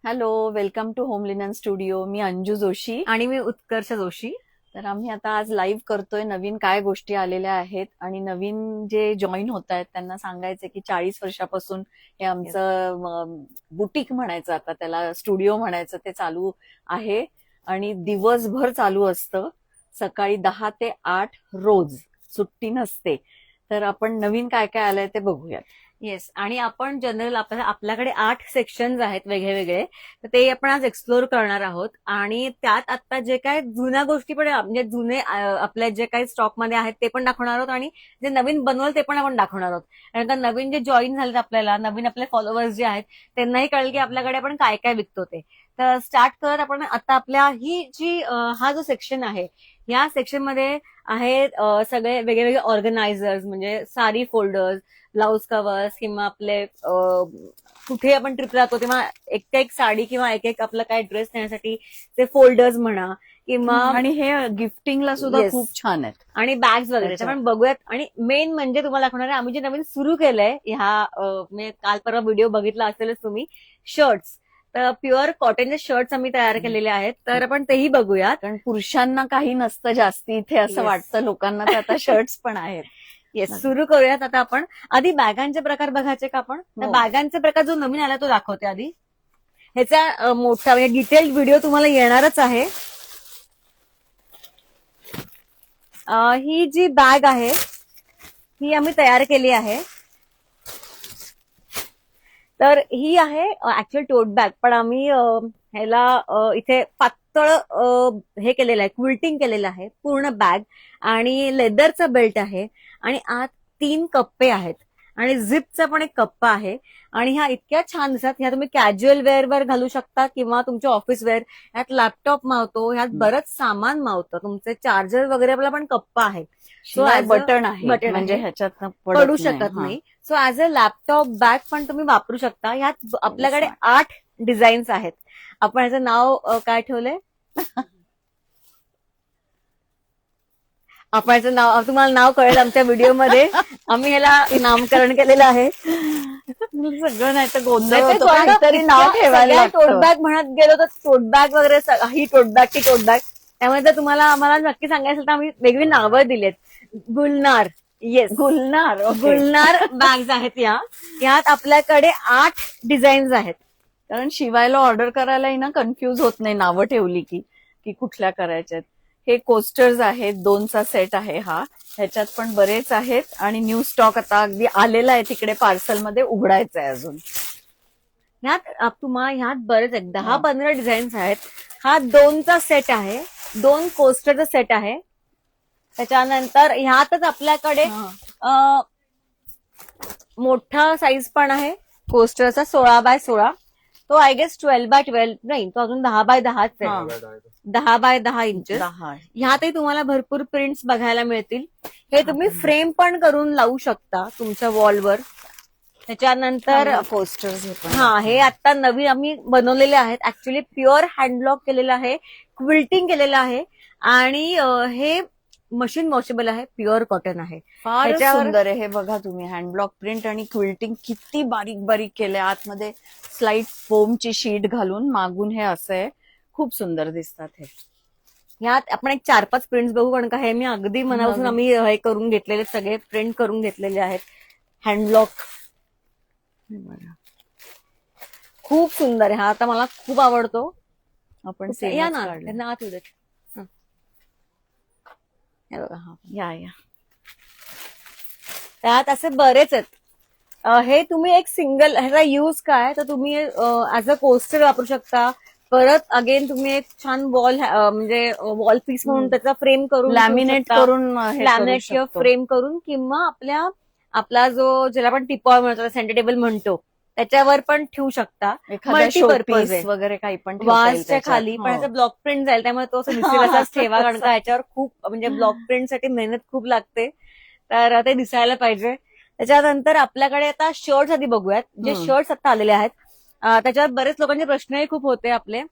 Hello, welcome to home linen studio. मी अंजू जोशी. आणि मी उत्कर्ष जोशी. तर आम्ही आता आज लाईव्ह करतोय. नवीन काय गोष्टी आलेल्या आहेत आणि नवीन जे जॉईन होत आहेत त्यांना सांगायचं की 40 वर्षापासून हे आमचं बुटीक म्हणायचं, आता त्याला स्टुडिओ म्हणायचं, ते चालू आहे आणि दिवसभर चालू असतं. सकाळी 10 ते 8 रोज, सुट्टी नसते. तर आपण नवीन काय काय आलंय ते बघूयात. येस, आणि आपण जनरल आपल्याकडे 8 सेक्शन्स आहेत वेगळे वेगळे. तर ते आपण आज एक्सप्लोर करणार आहोत. आणि त्यात आता जे काय जुन्या गोष्टी पण म्हणजे जुने आपल्या जे काही स्टॉकमध्ये आहेत ते पण दाखवणार आहोत, आणि जे नवीन बनवलं ते पण आपण दाखवणार आहोत. कारण का नवीन जे जॉईन झालेत आपल्याला, नवीन आपले फॉलोअर्स जे आहेत त्यांनाही कळेल की आपल्याकडे आपण काय काय विकतो ते. तर स्टार्ट करत आपण आता आपल्या ही जी हा जो सेक्शन आहे, या सेक्शन मध्ये आहे सगळे वेगवेगळे ऑर्गनायझर्स, म्हणजे साडी फोल्डर्स, ब्लाउज कव्हर्स, किंवा आपले कुठे आपण ट्रिपला जातो तेव्हा एक साडी किंवा एक आपला काय ड्रेस नेण्यासाठी ते फोल्डर्स म्हणा, किंवा आणि हे गिफ्टिंगला सुद्धा Yes. खूप छान आहेत. आणि बॅग्स वगैरे त्याच्यात. आपण बघूयात. आणि मेन म्हणजे तुम्हाला दाखवणार आहे आम्ही जे नवीन सुरू केलंय, ह्या म्हणजे काल परवा व्हिडिओ बघितला असेलच तुम्ही, शर्ट्स. तर प्युअर कॉटनचे शर्ट्स आम्ही तयार केलेले आहेत, तर आपण तेही बघूयात. कारण पुरुषांना काही नसतं जास्ती इथे असं Yes. वाटतं लोकांना, तर आता शर्ट्स पण आहेत. येस, सुरू करूयात. आता आपण आधी बॅगांचे प्रकार बघायचे का आपण? तर हो. बॅगांचे प्रकार जो नवीन आला तो दाखवते आधी. ह्याचा मोठा म्हणजे डिटेल्ड व्हिडिओ तुम्हाला येणारच आहे. ही जी बॅग आहे ही आम्ही तयार केली आहे. तर ही आहे ऍक्च्युअल टोट बॅग, पण आम्ही ह्याला इथे पातळ हे केलेलं आहे, क्विल्टिंग केलेलं आहे पूर्ण बॅग. आणि लेदरचा बेल्ट आहे, आणि आत 3 कप्पे आहेत, आणि झिपचा पण एक कप्पा आहे. आणि ह्या इतक्या छान दिसतात. ह्या तुम्ही कॅज्युअल वेअर वर घालू शकता किंवा तुमच्या ऑफिस वेअर. ह्यात लॅपटॉप मावतो, ह्यात बरंच सामान मावतं, तुमचे चार्जर वगैरे पण कप्पा आहे. शिवाय बटन आहे, बटन म्हणजे आहे. ह्याच्यात पडू शकत नाही. So as a laptop bag पण तुम्ही वापरू शकता. ह्यात आपल्याकडे 8 डिझाईन्स आहेत. आपण ह्याचं नाव काय ठेवलंय? आपण ह्याचं नाव तुम्हाला नाव कळेल आमच्या व्हिडिओमध्ये. आम्ही ह्याला नामकरण केलेलं आहे. सगळं नाही तर गोंधळ नाहीतर होतो, तुम्हाला काहीतरी नाव ठेवायला सगळ्या टोट लागतं. बॅग म्हणत गेलो तर टोट बॅग वगैरे ही टोट बॅग, ती टोट बॅग. त्यामुळे जर तुम्हाला आम्हाला नक्की सांगायचं तर आम्ही वेगळी नावं दिलेत. गुलनार, येस, गुलनार. गुलनार बॅग्स आहेत या. यात आपल्याकडे 8 डिझाईन्स आहेत. कारण शिवायला ऑर्डर करायलाही ना कन्फ्युज होत नाही नावं ठेवली की कुठल्या करायच्यात. हे कोस्टर्स आहेत, 2चा सेट आहे हा. ह्याच्यात पण बरेच आहेत आणि न्यू स्टॉक आता अगदी आलेला आहे, तिकडे पार्सलमध्ये उघडायचं आहे अजून. ह्यात बरेच आहेत, 10-15 डिझाईन्स आहेत. हा 2चा सेट आहे, 2 कोस्टरचा सेट आहे. त्याच्यानंतर ह्यातच आपल्याकडे मोठा साईज पण आहे कोस्टरचा, 16x16. तो आय गेस 12x12 नाही, तो अजून 10x10 आहे. 10x10 inches. 10. ह्यातही तुम्हाला भरपूर प्रिंट्स बघायला मिळतील. हे तुम्ही फ्रेम पण करून लावू शकता तुमच्या वॉलवर. त्याच्यानंतर कोस्टर्स. हे आता नवीन आम्ही बनवलेले आहेत. ऍक्च्युली प्युअर हँडब्लॉक केलेलं आहे, क्विल्टिंग केलेलं आहे, आणि हे मशीन वॉशेबल आहे, प्युअर कॉटन आहे. फार त्याच्यावर- सुंदर आहे हे. बघा तुम्ही, हँडब्लॉक प्रिंट आणि क्विल्टिंग किती बारीक बारीक केलंय. आतमध्ये स्लाइड फोमची शीट घालून, मागून हे असं आहे. खूप सुंदर दिसतात हे. ह्यात आपण एक 4-5 प्रिंट्स बघू, कारण का हे मी अगदी मनापासून नवीन. आम्ही हे करून घेतलेले, सगळे प्रिंट करून घेतलेले आहेत. हँडब्लॉक खूप सुंदर आहे. हा आता मला खूप आवडतो. आपण या ना, काढलं. त्यांना आत येऊ देत. हे बघा, हा या त्यात असे बरेच आहेत. हे तुम्ही एक सिंगल, ह्याचा यूज काय तर तुम्ही ऍज अ कोस्टर वापरू शकता. परत अगेन तुम्ही एक छान वॉल, म्हणजे वॉल पीस म्हणून त्याचा फ्रेम करून लॅमिनेट करून लॅमिनेट किंवा फ्रेम करून, किंवा आपला ज्याला आपण टिपॉय म्हणतो, सेंटर टेबल म्हणतो, त्याच्यावर पण ठेवू शकता. मल्टीपर्पज वगैरे काही पण ठेवता येईल वाजच्या त्याच्यात. खाली. पण हो. याचा ब्लॉक प्रिंट जाईल, त्यामुळे तो असं दिसेल असाच ठेवा, कारण का याच्यावर खूप म्हणजे ब्लॉक प्रिंट साठी मेहनत खूप लागते, तर ते दिसायला पाहिजे. त्याच्यानंतर आपल्याकडे आता शर्ट्स आधी बघूयात. जे शर्ट्स आता आलेले आहेत त्याच्यावर बरेच लोकांचे प्रश्नही खूप होते आपले.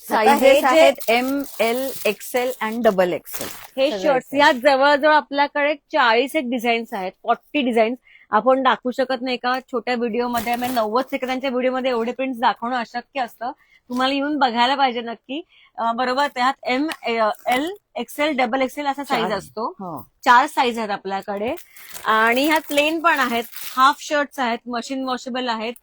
साईजेस आहेत ML, XL आणि XXL. हे शर्ट्स यात जवळजवळ आपल्याकडे 40 एक डिझाईन्स आहेत, 40 डिझाईन्स. आपण दाखवू शकत नाही का छोट्या व्हिडिओमध्ये, 90 सेकंदांच्या व्हिडिओमध्ये एवढे प्रिंट्स दाखवणं अशक्य असतं. तुम्हाला येऊन बघायला पाहिजे नक्की. बरोबर, त्यात ML XL XXL असा साईज असतो. हो. 4 साईज आहेत आपल्याकडे आणि ह्यात प्लेन पण आहेत, हाफ शर्ट्स आहेत, मशीन वॉशेबल आहेत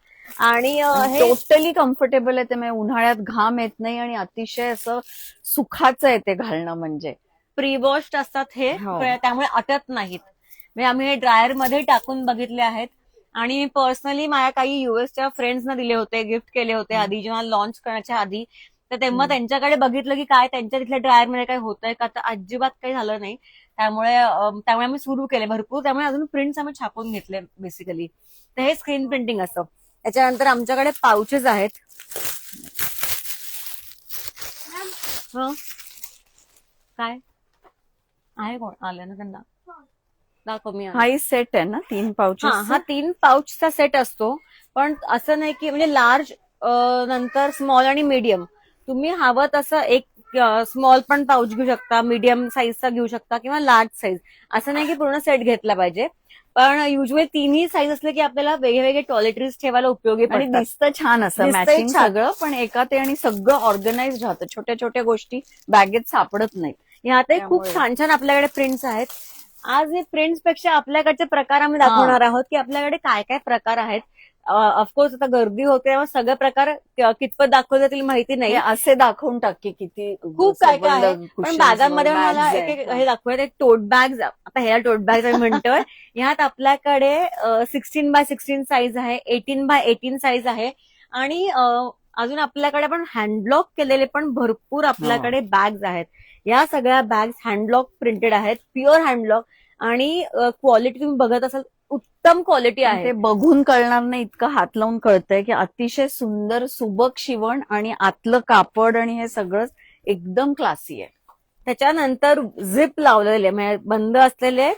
आणि हे टोटली कम्फर्टेबल आहे ते. म्हणजे उन्हाळ्यात घाम येत नाही आणि अतिशय असं सुखाचं आहे ते घालणं. म्हणजे प्री वॉश्ड असतात हे, हो. त्यामुळे अटत नाहीत. म्हणजे आम्ही हे ड्रायर मध्ये टाकून बघितले आहेत आणि मी पर्सनली माझ्या काही युएसच्या फ्रेंड्सना दिले होते, गिफ्ट केले होते आधी, जेव्हा लॉन्च करण्याच्या आधी. तर तेव्हा त्यांच्याकडे बघितलं की काय त्यांच्या तिथल्या ड्रायर मध्ये काय होतंय का, तर अजिबात काही झालं नाही. त्यामुळे आम्ही सुरू केले भरपूर. त्यामुळे अजून प्रिंट्स आम्ही छापून घेतले बेसिकली. तर हे स्क्रीन प्रिंटिंग असतं. त्याच्यानंतर आमच्याकडे पाउचेस आहेत. काय आहे, कोण आलं ना त्यांना दाखव. मी हाही सेट आहे ना, 3 पाउचेस. हा 3 पाउचचा सेट असतो. पण असं नाही की म्हणजे लार्ज नंतर स्मॉल आणि मीडियम, तुम्ही हवं तसं एक स्मॉल पण पाऊच घेऊ शकता, मीडियम साईजचा घेऊ शकता किंवा लार्ज साईज. असं नाही की पूर्ण सेट घेतला पाहिजे. पण युजली 3ही साईज असले की आपल्याला वेगवेगळे टॉयलेटरीज ठेवायला उपयोगी आणि पडतात. दिसतं छान असं दिसतंय मॅचिंग छान. सगळं, पण एकात आणि सगळं ऑर्गनाइज राहतं. छोट्या छोट्या गोष्टी बॅगेत सापडत नाहीत. ह्यातही खूप त्यामुळे. छान छान आपल्याकडे प्रिंट्स आहेत. आज हे प्रिंट्स पेक्षा आपल्याकडचे प्रकार आम्ही दाखवणार आहोत की आपल्याकडे काय काय प्रकार आहेत. ऑफकोर्स आता गर्दी होते तेव्हा सगळे प्रकार कितपत दाखवले जातील माहिती नाही. हे असे दाखवून टाक किती खूप काय काय आहे. सबंध पण cushions बॅगांमध्ये वर मला bags एक आहे. हे दाखवूयात, एक टोट बॅग. आता ह्याला टोट बॅग म्हणतोय. ह्यात आपल्याकडे 16x16 साईज आहे, 18x18 साईज आहे आणि अजून आपल्याकडे पण हँडब्लॉक केलेले पण भरपूर आपल्याकडे बॅग्स आहेत. या सगळ्या बॅग्स हँडब्लॉक प्रिंटेड आहेत, प्युअर हँडब्लॉक. आणि क्वालिटी तुम्ही बघत असाल, उत्तम क्वालिटी पण आहे. ते बघून कळणार नाही इतकं हात लावून कळतंय की अतिशय सुंदर सुबक शिवण आणि आतलं कापड आणि हे सगळं एकदम क्लासी आहे. त्याच्यानंतर झिप लावलेले म्हणजे बंद असलेले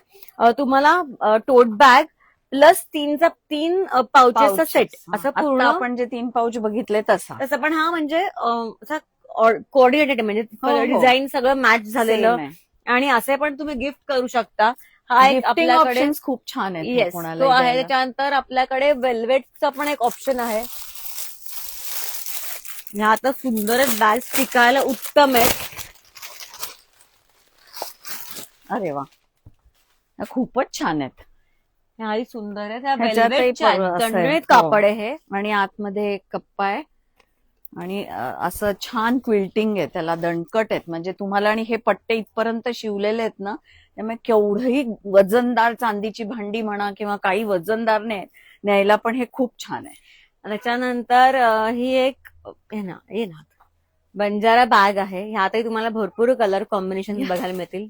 तुम्हाला टोट बॅग प्लस 3 पाउचेसचा सेट असं आता पूर्ण. आपण जे 3 पाऊच बघितले तसा तसं पण हा म्हणजे असा कोऑर्डिनेटेड म्हणजे हो. डिझाईन सगळं मॅच झालेलं. Same आहे. आणि असे पण तुम्ही गिफ्ट करू शकता. हा एक Gifting आपल्याकडे options खूप छान आहेत येस कोणाला तो आहे. द्यायला. त्याच्यानंतर आपल्याकडे वेल्वेटचा पण एक ऑप्शन आहे. ह्या आता सुंदरच बॅग्स टिकायला उत्तम आहेत. अरे वा, ह्या खूपच छान आहेत. ह्याही सुंदर आहे. त्या ह्याच्यातही वेल्वेटच्या असं आहे. दणदणीत हो. कापड आहे हे. आणि आतमध्ये एक कप्पा आहे आणि असं छान क्विल्टिंग आहे, त्याला दणकट आहेत. म्हणजे तुम्हाला आणि हे पट्टे इथपर्यंत शिवलेले आहेत ना, त्यामुळे केवढंही वजनदार चांदीची भांडी म्हणा किंवा काही वजनदार न्यायला पण हे खूप छान आहे. त्याच्यानंतर ही एक हे ना बंजारा बॅग आहे. ह्यातही तुम्हाला भरपूर कलर कॉम्बिनेशन बघायला मिळतील.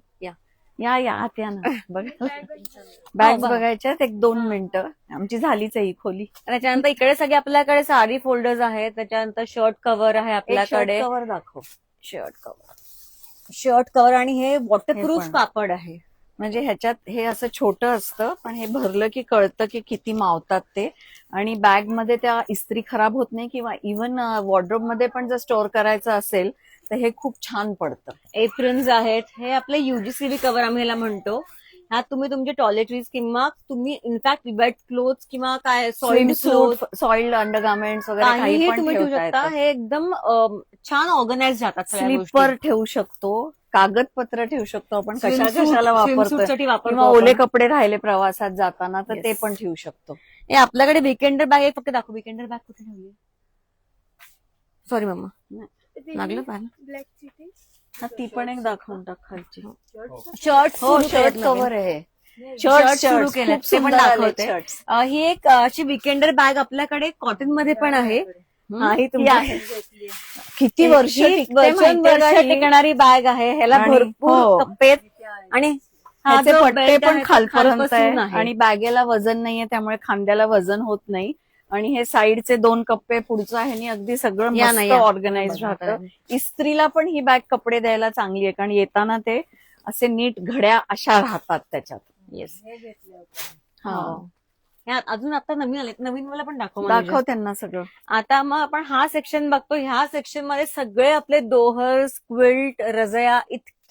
या आत या ना, बॅग्स बघा. बघायच्या 1-2 मिनिटं. आमची झालीच आहे ही खोली. त्याच्यानंतर इकडे सगळे आपल्याकडे साडी फोल्डर्स आहेत. त्याच्यानंतर शर्ट कव्हर आहे आपल्याकडे. कव्हर दाखव. शर्ट कव्हर आणि हे वॉटरप्रूफ पण. कापड आहे. म्हणजे ह्याच्यात हे असं छोटं असतं, पण हे भरलं की कळतं की किती मावतात ते. आणि बॅग मध्ये त्या इस्त्री खराब होत नाही किंवा इव्हन वॉर्डरोब मध्ये पण जर स्टोअर करायचं असेल तर हे खूप छान पडतं. एप्रिन्स आहेत. हे आपले युजीसीबी कव्हर आम्ही ह्याला म्हणतो. ह्यात तुम्ही तुमचे टॉयलेटरीज किंवा तुम्ही इनफॅक्ट वेट क्लोथ किंवा काय सॉइल्ड क्लोथ, सॉइल्ड अंडरगार्मेंट्स वगैरे काही काहीही पण तुम्ही ठेवू ठेवता शकता. येतं. हे एकदम छान ऑर्गनाइज राहतात. स्लीपर ठेवू शकतो, कागदपत्र ठेवू शकतो आपण, कशाला वापरतो किंवा वापरतो ओले कपडे राहिले प्रवासात जाताना तर ते पण ठेवू शकतो. हे आपल्याकडे विकेंडर बॅग आहे. फक्त दाखव विकेंडर बॅग कुठे ठेवली. सॉरी मम्मा, लागलं पाहिलं. ती पण एक दाखवून टाक खालची. शर्ट कव्हर आहे. शर्ट सुरू केले खूप ते पण सुंदर आले दाखवते. shirts. ही एक अशी विकेंडर बॅग आपल्याकडे कॉटन मध्ये पण आहे. ही ही आहे. किती वर्ष टिकणारी बॅग आहे. ह्याला आणि भरपूर हो. कप्पे आणि हा ह्याचे जो पट्टे belt पण आहे तो खालपर्यंत खालपासून आहे आणि बॅगेला वजन नाहीये, त्यामुळे खांद्याला वजन होत नाही. आणि हे साईडचे 2 कप्पे पुढचं आहे आणि अगदी सगळं या मस्त ना, या. ऑर्गनाइज राहतं. इस्त्रीला पण ही बॅग कपडे द्यायला चांगली आहे, कारण येताना ते असे नीट घड्या अशा राहतात त्याच्यात. येस. हा, अजून आता नवीन आले. नवीन मला पण दाखव. दाखव त्यांना सगळं. आता मग आपण हा सेक्शन बघतो. ह्या सेक्शन मध्ये सगळे आपले दोहर, क्विल्ट, रजया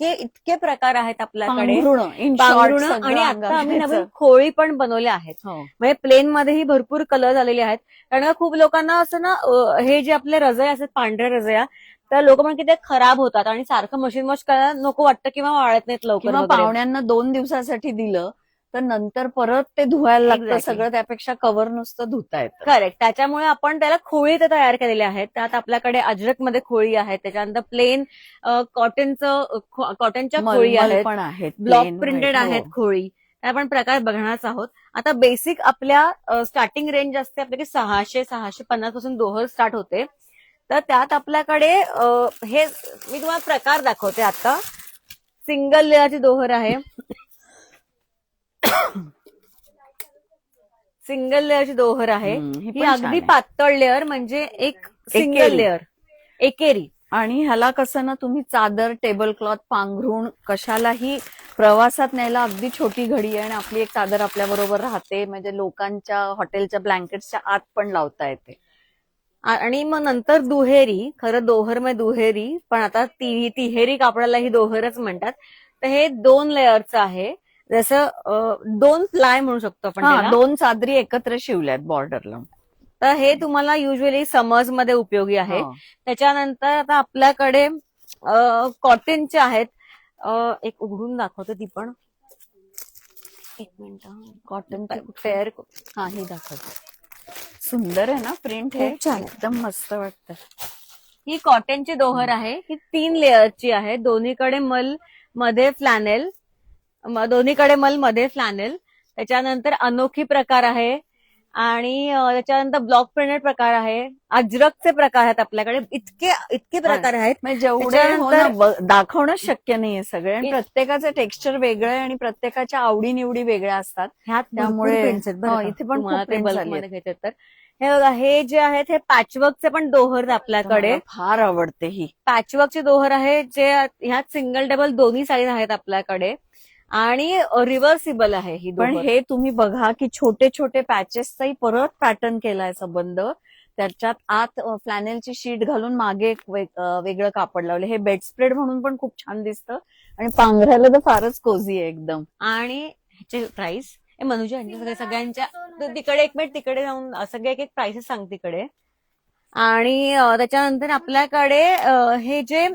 इतके प्रकार आहेत आपल्याकडे. पांघरुणं, in short पांघरुणं सगळं आणि अंगावर आता आम्ही नवीन घ्यायचं. खोळी पण बनवल्या आहेत. हो. म्हणजे प्लेन मध्येही भरपूर कलर झालेले आहेत. कारण का खूप लोकांना असं ना हे जे आपले रजया असतात पांढऱ्या रजया, तर लोक म्हणतात की ते खराब होतात आणि सारखं मशीन वॉश करायला नको वाटतं किंवा वाळत नाहीत लवकर किंवा वगैरे. पाहुण्यांना 2 दिवसासाठी दिलं तर नंतर परत ते धुवायला लागतं Exactly. सगळं, त्यापेक्षा कव्हर नुसतं धुता येतं. करेक्ट. त्याच्यामुळे आपण त्याला खोळी ते तयार केलेल्या आहेत. त्यात आपल्याकडे अजरक मध्ये खोळी आहेत, त्याच्यानंतर प्लेन कॉटनच्या खोळी मलमल आहेत, पण आहेत, ब्लॉक plain प्रिंटेड white. आहेत हो. खोळी. त्या आपण प्रकार बघणारच आहोत. आता बेसिक आपल्या स्टार्टिंग रेंज असते आपल्याकडे 600-650 पासून दोहर स्टार्ट होते. तर त्यात आपल्याकडे हे मी तुम्हाला प्रकार दाखवते आता. सिंगल लेअरची दोहर आहे, सिंगल लेअरची दोहर आहे. ही ही पण छान अगदी आहे. पातळ लेअर म्हणजे एक सिंगल एकेरी. लेअर एकेरी. आणि ह्याला कसं ना, तुम्ही चादर, टेबल क्लॉथ, पांघरुण कशालाही प्रवासात न्यायला अगदी छोटी घडी आहे आणि आपली एक चादर आपल्या बरोबर राहते. म्हणजे लोकांच्या हॉटेलच्या ब्लँकेट्सच्या आत पण लावता येते. आणि मग नंतर दुहेरी, खरं दोहर म्हणजे दुहेरी, पण आता तिहेरी कापडाला ही दोहरच म्हणतात. तर हे 2 लेअरचं आहे. जसं 2 प्लाय म्हणू शकतो आपण हा, त्याला. 2 चादरी एकत्र शिवल्यात बॉर्डरला. तर हे तुम्हाला युजली समर्स मध्ये उपयोगी आहे. त्याच्यानंतर आता आपल्याकडे कॉटनचे आहेत. एक उघडून दाखवते ती पण. एक मिनिट. कॉटन पेअर हा, ही दाखवते. सुंदर आहे ना प्रिंट, हे खूप छान आहे. एकदम मस्त वाटतं. ही कॉटनची दोहर आहे. ही 3 लेअरची आहे. दोन्हीकडे मल मध्ये फ्लॅनेल, त्याच्यानंतर अनोखी प्रकार आहे आणि त्याच्यानंतर ब्लॉक प्रिंटेड प्रकार आहे. अजरकचे प्रकार आहेत आपल्याकडे. इतके प्रकार आहेत. म्हणजे जेवढे हो ना, दाखवणं शक्य नाहीये सगळे. आणि प्रत्येकाचं टेक्स्चर वेगळं आहे आणि प्रत्येकाच्या आवडीनिवडी वेगळ्या असतात. ह्यात त्यामुळे प्रिंट्स आहेत बरं का. इथे पण तुम्हाला खूप ते प्रिंट्स बल्क आली मध्ये घ्यायचे तर हे बघा, हे जे आहेत हे पॅचवर्कचे पण दोहर आहेत आपल्याकडे. मला फार आवडते ही पॅचवर्कची दोहर आहे, जे ह्यात सिंगल डबल दोन्ही साईज आहेत आपल्याकडे आणि रिव्हर्सिबल आहे ही पण दोहर. हे तुम्ही बघा की छोटे छोटे पॅचेसचाही परत पॅटर्न केलाय संबंध. त्याच्यात आत फ्लॅनेलची शीट घालून मागे एक वेगळं कापड लावले. हे बेडस्प्रेड म्हणून पण खूप छान दिसतं आणि पांघरायला तर फारच कोझी आहे एकदम. आणि ह्याचे प्राइस मनुजा सगळ्यांच्या तिकडे एक मिनिट, तिकडे जाऊन सगळे एक एक प्राइसेस सांग तिकडे. आणि त्याच्यानंतर आपल्याकडे हे जे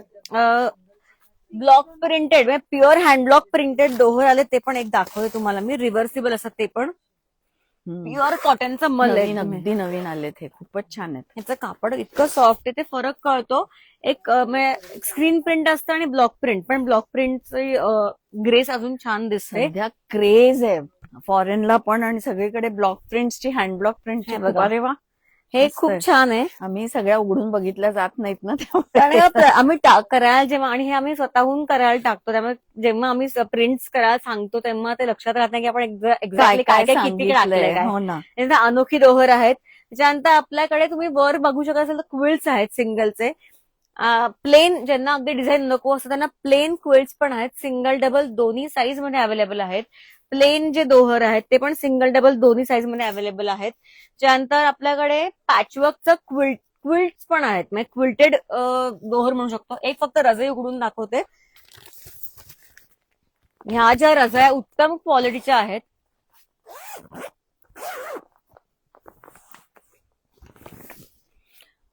ब्लॉक प्रिंटेड म्हणजे प्युअर हँडब्लॉक प्रिंटेड दोहर आले ते पण एक दाखवते तुम्हाला मी. रिव्हर्सिबल असतात ते पण. प्युअर कॉटनचं मल आहे. अगदी नवीन आलेत हे, खूपच छान आहेत. ह्याचं कापड इतकं सॉफ्ट आहे, ते फरक कळतो. एक स्क्रीन प्रिंट असतं आणि ब्लॉक प्रिंट, पण ब्लॉक प्रिंटचं ग्रेस अजून छान दिसते. सध्या क्रेज आहे फॉरेनला पण आणि सगळीकडे ब्लॉक प्रिंट्सची, हँड ब्लॉक प्रिंटची. अरे वा, हे खूप छान आहे. आम्ही सगळ्या उघडून बघितल्या जात नाहीत ना, त्यामुळे आम्ही करायला जेव्हा, आणि हे आम्ही स्वतःहून करायला टाकतो, त्यामुळे जेव्हा आम्ही प्रिंट्स करायला सांगतो तेव्हा ते लक्षात राहत नाही की आपण एक्झॅक्टली काय काय किती टाकलंय काय. हो ना. अनोखी दोहर आहेत. त्याच्यानंतर आपल्याकडे तुम्ही वर बघू शकत असाल तर क्विल्ट्स आहेत सिंगलचे. प्लेन, ज्यांना अगदी डिझाईन नको असतं त्यांना प्लेन क्विल्ट्स पण आहेत. सिंगल डबल दोन्ही साईज मध्ये अवेलेबल आहेत. प्लेन जे दोहर आहेत ते पण सिंगल डबल दोन्ही साईज मध्ये अवेलेबल आहेत. त्यानंतर आपल्याकडे पॅचवर्कचं क्विल्ट्स पण आहेत, म्हणजे क्विल्टेड दोहर म्हणू शकतो. एक फक्त रजाई उघडून दाखवते. ह्या ज्या रजाया उत्तम क्वालिटीच्या आहेत.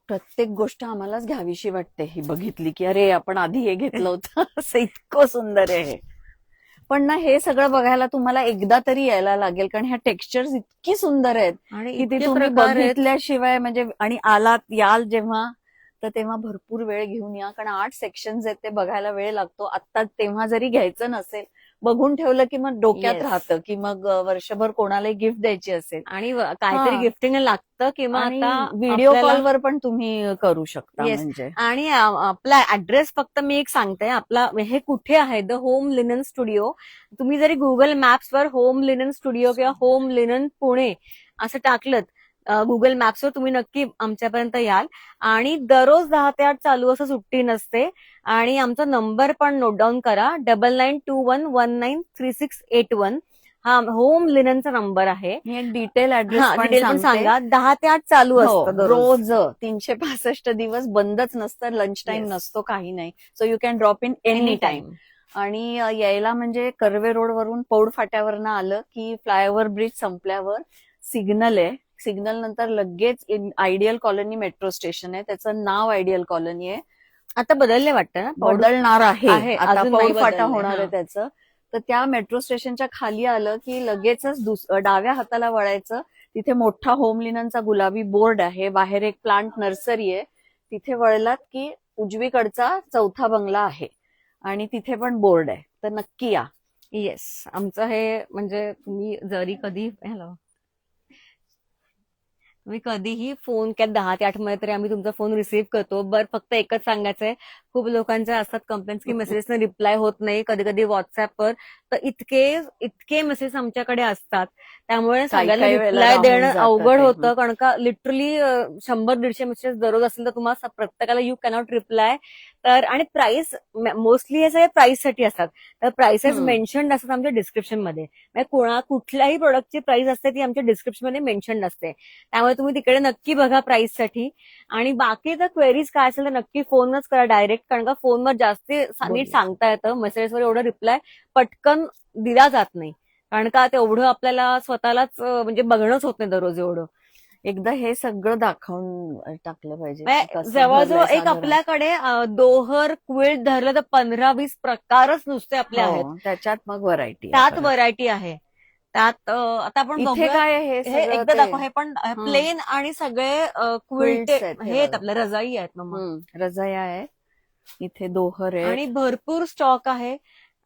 प्रत्येक गोष्ट आम्हालाच घ्यावीशी वाटते ही बघितली की, अरे आपण आधी हे घेतलं होतं. असं इतकं सुंदर आहे हे. पण ना, हे सगळं बघायला तुम्हाला एकदा तरी यायला लागेल, कारण ह्या टेक्स्चर्स इतकी सुंदर आहेत आणि की ते तुम्ही बघितल्याशिवाय म्हणजे, आणि याल जेव्हा तर तेव्हा भरपूर वेळ घेऊन या, कारण 8 सेक्शन्स आहेत, ते बघायला वेळ लागतो. आता तेव्हा जरी घ्यायचं नसेल, बघून ठेवलं की मग डोक्यात राहतं, की मग वर्षभर कोणालाही गिफ्ट द्यायची असेल आणि काहीतरी गिफ्टिंग लागतं, किंवा आता व्हिडिओ कॉलवर पण तुम्ही करू शकता. म्हणजे आणि आपला ऍड्रेस फक्त मी एक सांगते, आपला हे कुठे आहे, द होम लिनन स्टुडिओ. तुम्ही जरी गुगल मॅप्सवर होम लिनन स्टुडिओ किंवा होम लिनन पुणे असं टाकलं गुगल मॅप्सवर, तुम्ही नक्की आमच्यापर्यंत याल. आणि दररोज 10 ते 8 चालू, असं सुट्टी नसते. आणि आमचा नंबर पण नोट डाऊन करा, 9921193681. हा होम लिननचा नंबर आहे. एक डिटेल ऍड्रेस पण सांगा. 10 ते 8 चालू असतं रोज. 365 दिवस बंदच नसतं. लंच टाइम नसतो, काही नाही. So you can drop in any time. आणि यायला म्हणजे कर्वे रोड वरून पौड फाट्यावरनं आलं की फ्लायओव्हर ब्रिज संपल्यावर सिग्नल आहे. सिग्नल नंतर लगेच आयडियल कॉलनी मेट्रो स्टेशन आहे. त्याचं नाव आयडियल कॉलनी आहे. आता बदलले वाटतं ना पौड बदलणार आहे, आहे आता, अजून नाही पौड फाटा बदललंय. होणार आहे हा. त्याचं. तर त्या मेट्रो स्टेशनच्या खाली आलं की लगेचच डाव्या हाताला वळायचं. तिथे मोठा होम लिननचा गुलाबी बोर्ड आहे. बाहेर एक प्लांट नर्सरी आहे. तिथे वळलात की उजवीकडचा चौथा बंगला आहे आणि तिथे पण बोर्ड आहे. तर नक्की या. येस, आमचं हे म्हणजे तुम्ही जरी कधी तुम्ही कधीही फोन केला 10 ते 8 मध्ये तरी आम्ही तुमचा फोन रिसीव्ह करतो. बरं फक्त एकच सांगायचंय, खूप लोकांच्या असतात कंप्लेंट्स की मेसेजेसना रिप्लाय होत नाही, कधी कधी व्हॉट्सअपवर. तर इतके मेसेज आमच्याकडे असतात, त्यामुळे सगळ्यांना काही वेळेला रिप्लाय राहून देणं जातं अवघड ते. होतं. कारण का लिटरली 100-150 मेसेज दररोज असेल तर तुम्हाला प्रत्येकाला यू कॅनॉट रिप्लाय. तर आणि प्राइस मोस्टली हे सगळे प्राइस साठी असतात. तर प्राइसेस मेन्शन्ड असतात आमच्या डिस्क्रिप्शन मध्ये. म्हणजे कुठल्याही प्रोडक्टची प्राइस असते ती आमच्या डिस्क्रिप्शन मध्ये मेन्शन्ड असते. त्यामुळे तुम्ही तिकडे नक्की बघा प्राइस साठी. आणि बाकी जर क्वेरीज काय असेल तर नक्की फोनच करा डायरेक्ट, कारण का फोनवर जास्त नीट सांगता येतं. मेसेजवर एवढं रिप्लाय पटकन दिला जात नाही, कारण का तेवढं आपल्याला स्वतःलाच म्हणजे बघणंच होत नाही दररोज एवढं. एकदा हे सगळं दाखवून टाकलं पाहिजे की म्हणजे कसं जवळजवळ भरलंय एक साधारण. आपल्याकडे दोहर क्विल्ट धरलं तर 15-20 प्रकारच नुसते आपले आहेत. हो, त्याच्यात मग व्हरायटी त्यात व्हरायटी आहे. त्यात आता आपण इथे बघूया. काय आहे हे हे सगळं एकदा ते दाखव. हे पण प्लेन आणि सगळे क्विल्ट Quilts आहेत हे हे आहेत, बघा. आपल्या रजाई आहेत ना मग. रजाया आहे. इथे दोहर आहे. आणि भरपूर स्टॉक आहे.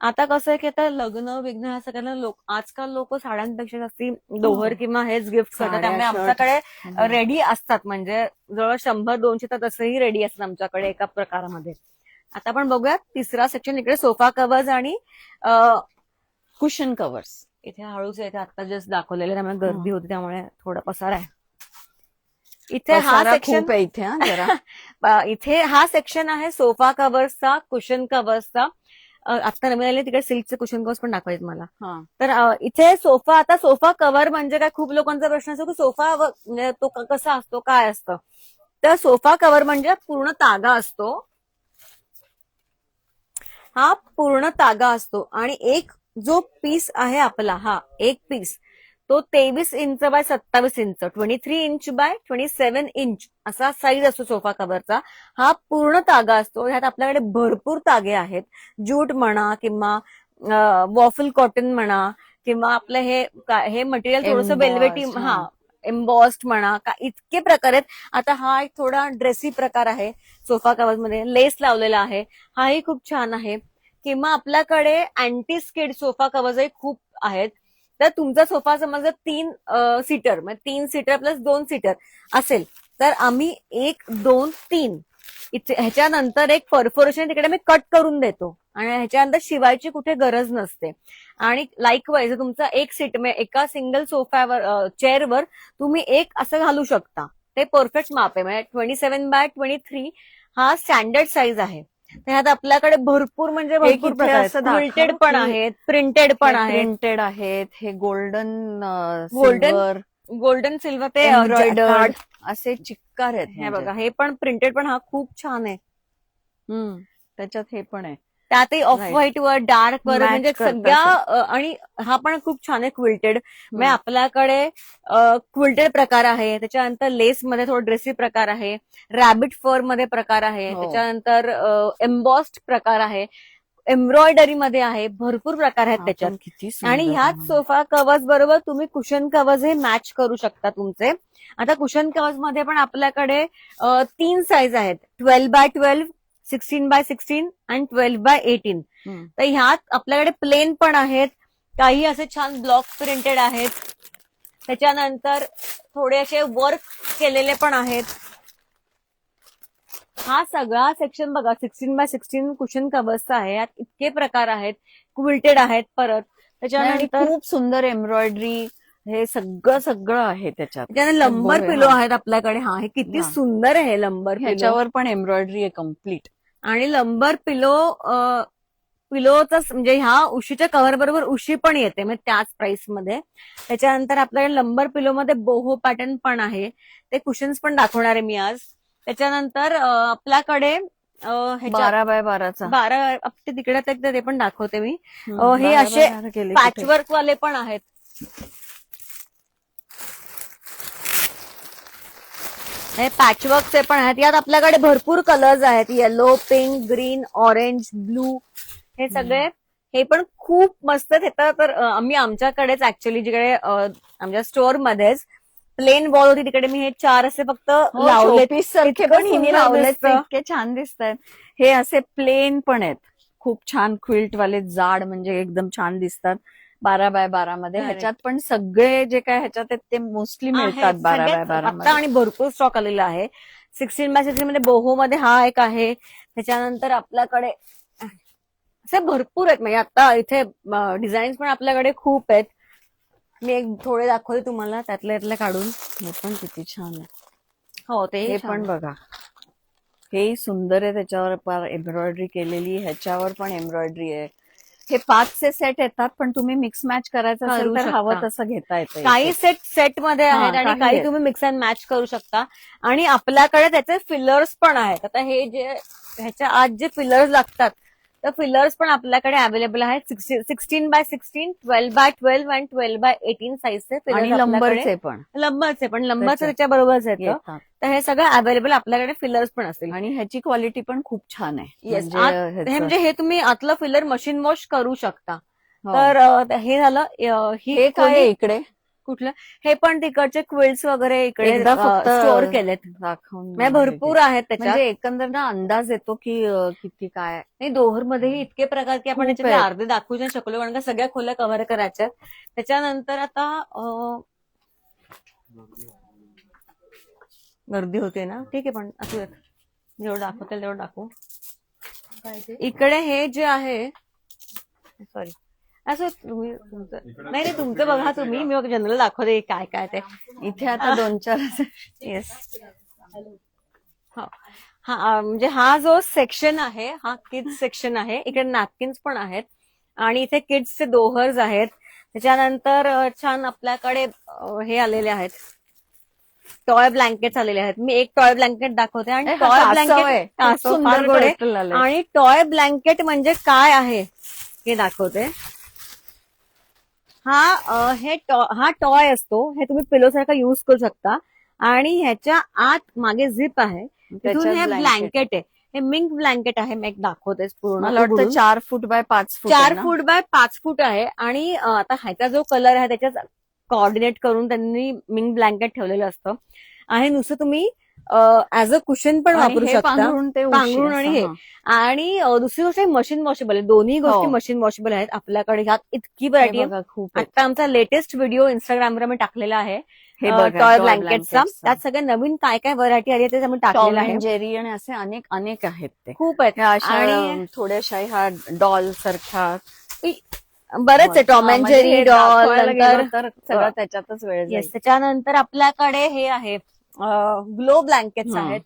आता कसं आहे की आता लग्न विघ्न ह्या सगळ्यांना आजकाल लोक साड्यांपेक्षा जास्ती दोहर किंवा हेच गिफ्ट करतात. साड्या, त्यामुळे शर्ट. आमच्याकडे रेडी असतात, म्हणजे जवळ 100-200 तर तसंही रेडी असतात आमच्याकडे एका प्रकारामध्ये. आता आपण बघूया तिसरा सेक्शन. इकडे सोफा कव्हर्स आणि कुशन कव्हर्स. इथे हळूच इथे आता जस्ट दाखवलेले, त्यामुळे गर्दी होती त्यामुळे थोडा पसारा आहे. इथे हा पसारा सेक्शन खूप आहे इथे जरा. इथे हा सेक्शन आहे सोफा कव्हर्सचा, कुशन कव्हर्सचा. आता नवीन आले तिकडे सिल्कचे कुशन कव्हर्स पण दाखवायचे मला. तर इथे आता सोफा कव्हर म्हणजे काय, खूप लोकांचा प्रश्न असतो की सोफा म्हणजे तो कसा असतो, काय असतं. तर सोफा कव्हर म्हणजे पूर्ण तागा असतो. हा पूर्ण तागा असतो आणि एक जो पीस आहे आपला, हा एक पीस तो 23 inch by 27 inch, 23 inch by 27 inch असा साईज असतो सोफा कव्हरचा. हा पूर्ण तागा असतो. ह्यात आपल्याकडे भरपूर तागे आहेत. ज्यूट म्हणा किंवा वॉफल कॉटन म्हणा किंवा आपलं हे मटेरियल थोडंसं वेल्वेटी, एम्बॉस्ड म्हणा, का इतके प्रकार आहेत. आता हा एक थोडा ड्रेसी प्रकार आहे सोफा कव्हर मध्ये, लेस लावलेला आहे, हाही खूप छान आहे. किंवा आपल्याकडे अँटी स्किड सोफा कव्हर्सही खूप आहेत. तर तुमचा सोफा समजा 3 सीटर, म्हणजे 3 सीटर प्लस 2 सीटर असेल तर आम्ही 1, 2, 3 ह्याच्यानंतर एक परफोरेशन तिकडे मी कट करून देतो आणि ह्याच्यानंतर शिवायची कुठे गरज नसते. आणि लाईकवाईज तुमचा एक सीट, म्हणजे एका सिंगल सोफ्यावर चेअरवर तुम्ही एक असं घालू शकता. ते परफेक्ट माप आहे. म्हणजे 27/23 हा स्टँडर्ड साईज आहे. त्यात आपल्याकडे भरपूर म्हणजे भरपूर प्रकार, क्विल्टेड पण आहेत, प्रिंटेड पण आहेत. प्रिंटेड आहेत. हे गोल्डन सिल्वर ते एम्ब्रॉयडर्ड असे चिक्कार आहेत. हे बघा, हे पण प्रिंटेड पण हा खूप छान आहे. त्याच्यात हे पण आहे. त्यातही ऑफ व्हाईट वर डार्क वर Match म्हणजे करतात सगळ्या. आणि हा पण खूप छान आहे क्विल्टेड. म्हणजे आपल्याकडे क्विल्टेड प्रकार आहे, त्याच्यानंतर लेस मध्ये थोडं ड्रेसी प्रकार आहे, रॅबिट फर मध्ये प्रकार आहे, त्याच्यानंतर एम्बॉस्ड प्रकार आहे, एम्ब्रॉयडरी मध्ये आहे, भरपूर प्रकार आहेत त्याच्यात. किती आणि ह्याच सोफा कव्हर्स बरोबर तुम्ही कुशन कव्हर्स हे मॅच करू शकता तुमचे. आता कुशन कव्हर्स मध्ये पण आपल्याकडे 3 साईज आहेत, 12/12, 16/16 आणि 12/18. तर ह्यात आपल्याकडे प्लेन पण आहेत, काही असे छान ब्लॉक प्रिंटेड आहेत, त्याच्यानंतर थोडे असे वर्क केलेले पण आहेत. हा सगळा सेक्शन बघा 16/16 कुशन कव्हर्सचा आहे. यात इतके प्रकार आहेत, क्विल्टेड आहेत परत. त्याच्यानंतर खूप सुंदर एम्ब्रॉयडरी, हे सगळं आहे त्याच्यात. त्याच्यानंतर लंबर पिलो आहेत आपल्याकडे. हा, हे किती सुंदर आहे लंबर पिलो. ह्याच्यावर पण एम्ब्रॉयडरी आहे कम्प्लीट. आणि लंबर पिलोचा म्हणजे ह्या उशीच्या कव्हर बरोबर उशी पण येते, म्हणजे त्याच प्राइस मध्ये. त्याच्यानंतर आपल्याकडे लंबर पिलो मध्ये बोहो पॅटर्न पण आहे, ते कुशन्स पण दाखवणार आहे मी आज. त्याच्यानंतर आपल्याकडे 12 बाय 12चा 12 ते तिकडे ते पण दाखवते मी. हे असे पॅचवर्क वाले पण आहेत. हे पॅचवर्कचे पण आहेत. यात आपल्याकडे भरपूर कलर्स आहेत. Yellow, pink, green, orange, blue, हे सगळे. हे पण खूप मस्त येतात. तर आम्ही आमच्याकडेच ऍक्च्युअली जिकडे आमच्या स्टोअर मध्येच प्लेन वॉल होती तिकडे मी हे 4 असे फक्त लावले. पीस सारखे पण हिने लावलेत, इतके छान दिसत आहेत. हे असे प्लेन पण आहेत, खूप छान क्विल्ट वाले, जाड, म्हणजे एकदम छान दिसतात. 12 बाय 12 मध्ये. ह्याच्यात पण सगळे जे काय ह्याच्यात आहेत ते मोस्टली मिळतात 12 बाय 12 मध्ये. आणि भरपूर स्टॉक आलेला आहे. 16 बाय 16 मध्ये बोहो मध्ये हा एक आहे. त्याच्यानंतर आपल्याकडे असे भरपूर आहेत. म्हणजे आता इथे डिझाईन्स पण आपल्याकडे खूप आहेत. मी एक थोडे दाखवते तुम्हाला त्यातले काढून. हे पण किती छान आहे. हो ते हे पण बघा, हे सुंदर आहे. त्याच्यावर एम्ब्रॉयडरी केलेली, ह्याच्यावर पण एम्ब्रॉयडरी आहे. हे 5चे सेट येतात, पण तुम्ही मिक्स मॅच करायचं असेल तर हवं तसं घेता येतं. काही सेट मध्ये आहेत आणि काही तुम्ही मिक्स अँड मॅच करू शकता. आणि आपल्याकडे त्याचे फिलर्स पण आहेत. आता हे जे ह्याच्या आत जे फिलर्स लागतात तर फिलर्स पण आपल्याकडे अवेलेबल आहेत. 16 बाय 16, 12 बाय 12 आणि 12 बाय 18 साईजचे आणि लंबरचे पण. लंबाचे त्याच्या बरोबरच येतं. तर हे सगळं अवेलेबल आपल्याकडे फिलर्स पण असतील. आणि ह्याची क्वालिटी पण खूप छान आहे. म्हणजे हे तुम्ही आतलं फिलर मशीन वॉश करू शकता. तर हे झालं. हे काय इकडे कुठलं? हे पण तिकडचे क्विल्स वगैरे इकडे स्टोअर केलेत. दाखवून भरपूर आहेत त्याच्यात. म्हणजे एकंदर ना अंदाज येतो की किती काय. नाही, दोहर मध्येही इतके प्रकार की आपण याच्यातले अर्धे दाखवू नाही शकलो, कारण का सगळ्या खोल्या कव्हर करायच्या. त्याच्यानंतर आता गर्दी होते ना, ठीक आहे, पण असू देत, जेवढं दाखवता तेवढं दाखवू. इकडे हे जे आहे, सॉरी, असं तुम्ही नाही तुमचं बघा तुम्ही, मी जनरल दाखवते काय काय ते. इथे आता 2-4 येस. हा म्हणजे हा जो सेक्शन आहे हा किड्स सेक्शन आहे. इकडे नॅपकिन्स पण आहेत आणि इथे किड्सचे दोहर्स आहेत. त्याच्यानंतर छान आपल्याकडे हे आलेले आहेत, टॉय ब्लँकेट आलेले आहेत. मी एक टॉय ब्लँकेट दाखवते. आणि टॉय ब्लँकेट आणि टॉय ब्लँकेट म्हणजे काय आहे हे दाखवते. हा टॉय असतो, हे तुम्ही पिलो सारखा युज करू शकता. आणि ह्याच्या आत मागे झिप आहे, तिथून हे ब्लँकेट आहे. हे मिंक ब्लँकेट आहे. मी एक दाखवतेच पूर्ण. मला वाटतं 4 foot by 5 foot 4 foot by 5 फूट आहे. आणि आता ह्याचा जो कलर आहे त्याच्यात कोऑर्डिनेट करून त्यांनी मिंक ब्लँकेट ठेवलेलं असतं. आणि नुसतं तुम्ही ऍज अ कुशन पण वापरू शकता. पांघरून आणि हे. आणि दुसरी गोष्ट मशीन वॉशेबल आहे. दोन्ही गोष्टी मशीन वॉशेबल आहेत आपल्याकडे. ह्यात इतकी व्हरायटी आहे. आता आमचा लेटेस्ट व्हिडिओ इंस्टाग्रामवर मी टाकलेला आहे टॉय ब्लँकेटचा. त्यात सगळ्या नवीन काय काय व्हरायटी आली ते आम्ही टाकलेलं आहे. जेरी आणि असे अनेक आहेत ते. खूप आहेत. आणि थोड्याशा ह्या डॉल सारख्या बरेच आहे. टॉम अँड जेरी डॉल तर सगळं त्याच्यातच वेळ जाईल. त्याच्यानंतर आपल्याकडे हे आहे ग्लो ब्लँकेट्स आहेत.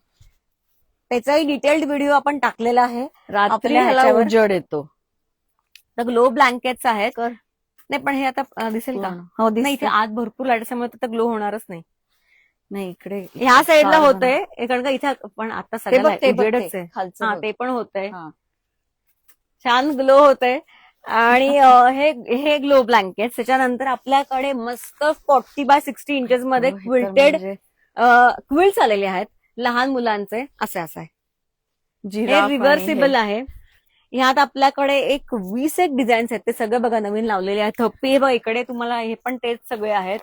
त्याचाही डिटेल्ड व्हिडिओ आपण टाकलेला आहे. रात्री ह्याला उजेड येतो. तर ग्लो ब्लँकेट्स आहेत. नाही पण हे आता दिसेल का? हो, नाही, इथे आत भरपूर लाईट असल्यामुळे तर ग्लो होणारच नाही. नाही, इकडे ह्या साईडला होतंय, कारण का इथे पण आता सगळं उजेडच आहे. हा, ते पण होतंय. छान ग्लो होतंय. आणि हे ग्लो ब्लँकेट. त्याच्यानंतर आपल्याकडे मस्त 40 बाय 60 इंचेस मध्ये क्विल्टेड क्विल्ट्स आलेले आहेत लहान मुलांचे. असं आहे. हे रिव्हर्सिबल आहे. ह्यात आपल्याकडे 20 डिझाईन्स आहेत. ते सगळे बघा नवीन लावलेले आहेत. थप्पी बघा इकडे तुम्हाला, हे पण तेच सगळे आहेत.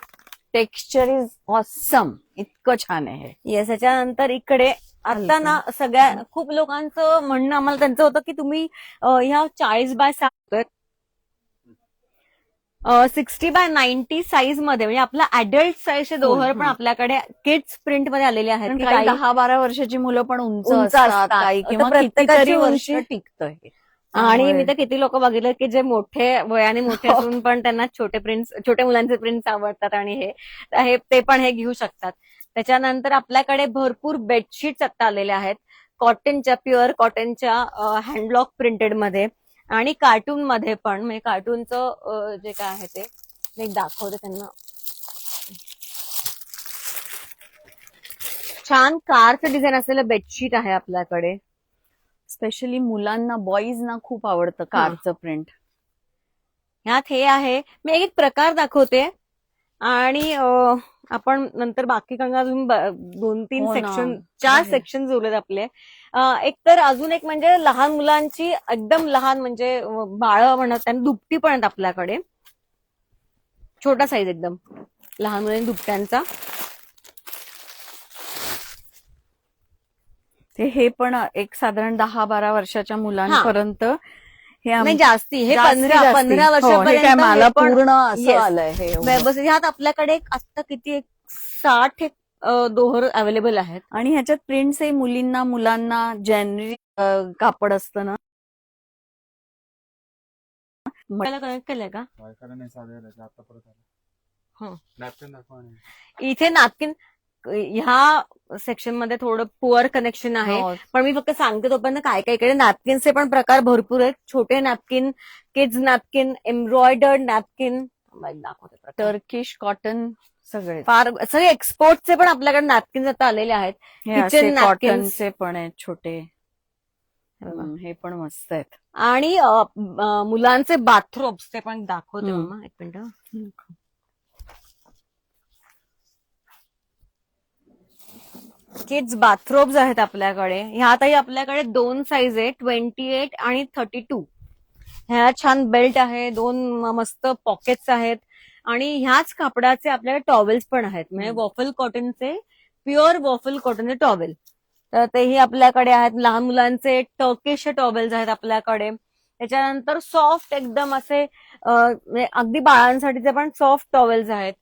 Texture is awesome. इतकं छान आहे. येस. त्याच्यानंतर इकडे आता ना सगळ्या खूप लोकांचं म्हणणं आम्हाला त्यांचं होतं की तुम्ही ह्या 40 बाय 60 बाय 90 साईज मध्ये, म्हणजे आपला अडल्ट साईजचे दोहर पण आपल्याकडे किड्स प्रिंट मध्ये आलेले आहेत. 10-12 वर्षाची मुलं पण उंच असतात काही, किंवा कितीतरी वर्ष टिकतं. आणि मी तर किती लोक बघितले की जे मोठे वयाने मोठे असून पण त्यांना छोटे मुलांचे प्रिंट्स आवडतात. आणि ते पण हे घेऊ शकतात. त्याच्यानंतर आपल्याकडे भरपूर बेडशीट्स आता आलेल्या आहेत, कॉटनच्या, प्युअर कॉटनच्या, हँडब्लॉक प्रिंटेड मध्ये आणि कार्टून मध्ये पण. म्हणजे कार्टूनचं जे काय आहे ते मी दाखवते त्यांना. छान कारचं डिझाईन असलेलं बेडशीट आहे आपल्याकडे. स्पेशली मुलांना बॉईजना खूप आवडतं कारचं प्रिंट. ह्यात हे आहे, मी एक प्रकार दाखवते आणि आपण नंतर बाकी कारण अजून 2-3 हो ना. सेक्शन 4 आहे. सेक्शन उरलेत आपले. एक तर अजून एक म्हणजे लहान मुलांची एकदम लहान म्हणजे बाळ म्हणत त्यांना दुपटी पण आहेत आपल्याकडे, छोटा साईज एकदम लहान मुलांनी दुपट्यांचा. हे पण एक साधारण 10-12 वर्षाच्या मुलांपर्यंत हे नाही जास्ती, हे जास्ती 15 जास्ती. हो, हे काय वर्षापर्यंत मला हे पण पूर्ण असं Yes. आलंय हे एवढं. व्यवस्थित. ह्यात आपल्याकडे आता किती 60 दोहर अवेलेबल आहेत. आणि ह्याच्यात प्रिंट्सही मुलींना मुलांना जेनरिक कापड असतं ना. मला कनेक्ट केलंय का? आता परत हो. आलं. नॅपकिन दाखवा आणि इथे नॅपकिन ह्या सेक्शन मध्ये थोडं पुअर कनेक्शन आहे, हो. पण मी फक्त सांगते तोपर्यंत काय काय इकडे नॅपकिनचे पण प्रकार भरपूर आहेत. छोटे napkin, kids napkin, embroidered napkin, दाखवते प्रकार. टर्किश कॉटन सगळे फार सगळे एक्सपोर्टचे पण आपल्याकडे नॅपकिन्स आता आलेले आहेत. हे kitchen असे napkins. कॉटनचे पण आहेत छोटे. हे पण मस्त आहेत. आणि मुलांचे बाथरोब्स ते पण दाखवते हम्म. मम्मा, एक मिनिट. किड्स बाथरोब्स आहेत आपल्याकडे. ह्यातही आपल्याकडे 2 साईज आहे, 28 आणि 32. ह्या छान बेल्ट आहे, 2 मस्त पॉकेट्स आहेत आणि ह्याच कापडाचे आपल्याकडे टॉवेल्स पण आहेत, म्हणजे वॉफल कॉटनचे, प्युअर वॉफल कॉटनचे टॉवेल. तर तेही आपल्याकडे आहेत. लहान मुलांचे टर्किश टॉवेल्स आहेत आपल्याकडे. त्याच्यानंतर सॉफ्ट एकदम असे म्हणजे अगदी बाळांसाठीचे पण सॉफ्ट टॉवेल्स आहेत.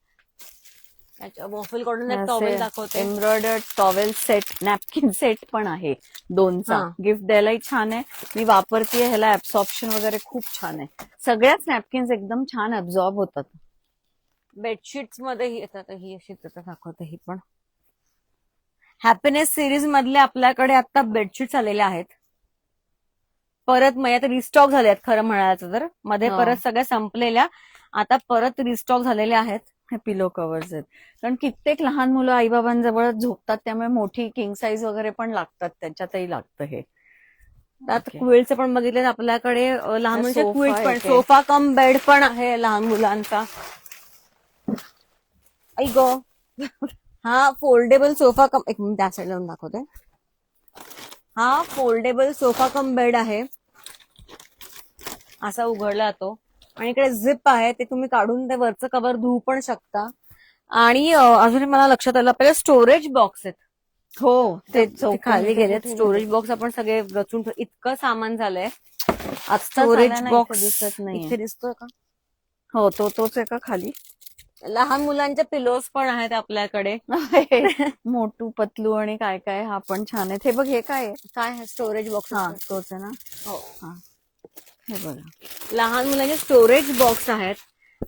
वॉफल कॉटन टॉवेल दाखवते. Embroidered towel set, napkin set पण आहे 2चा. हा. गिफ्ट द्यायलाही छान आहे. मी वापरतेय, ह्याला ऍब्सॉर्प्शन वगैरे खूप छान आहे. सगळ्याच नॅपकिन्स एकदम छान ऍब्झॉर्ब होतात. बेडशीट्स मध्ये येतात, ही अशी दाखवते. ही पण हॅपीनेस सिरीज मधले आपल्याकडे आता बेडशीट्स आलेल्या आहेत. परत मग आता रिस्टॉक झाले आहेत खरं म्हणायचं तर. मध्ये हा. परत सगळ्या संपलेल्या आता परत रिस्टॉक झालेल्या आहेत. हे पिलो कव्हर्स आहेत. कारण कित्येक लहान मुलं आईबाबांजवळ झोपतात, त्यामुळे मोठी किंग साईज वगैरे पण लागतात, त्याच्यातही लागतं हे. त्यात Okay. क्विल्टचे पण बघितले आपल्याकडे. लहान मुलांचे सोफा क्विल्ट पण, आहे. सोफा कम बेड पण आहे लहान मुलांचा. आई गो. हा फोल्डेबल सोफा कम, एक मिनिट त्या साईड लावून दाखवते. हा फोल्डेबल सोफा कम बेड आहे, असा उघडला जातो आणि इकडे झिप आहे, ते तुम्ही काढून ते वरचं कव्हर धुवू पण शकता. आणि अजून मला लक्षात आलं आपल्याला स्टोरेज बॉक्स आहेत. हो, ते चौकोनी खाली गेलेत कुठे स्टोरेज बॉक्स. आपण सगळे रचून इतकं सामान झालंय. आत्ताच स्टोरेज आला ना, बॉक्स इथे दिसत नाहीये. इथे दिसतोय का? हो, तोच आहे का खाली? लहान मुलांच्या पिलोज पण आहेत आपल्याकडे. मोटू पतलू आणि काय काय, हा पण छान आहे. हे बघ, हे काय आहे? काय स्टोरेज बॉक्स? हा, तोच आहे ना. हो, हे बघा, लहान मुलांचे स्टोरेज बॉक्स आहेत.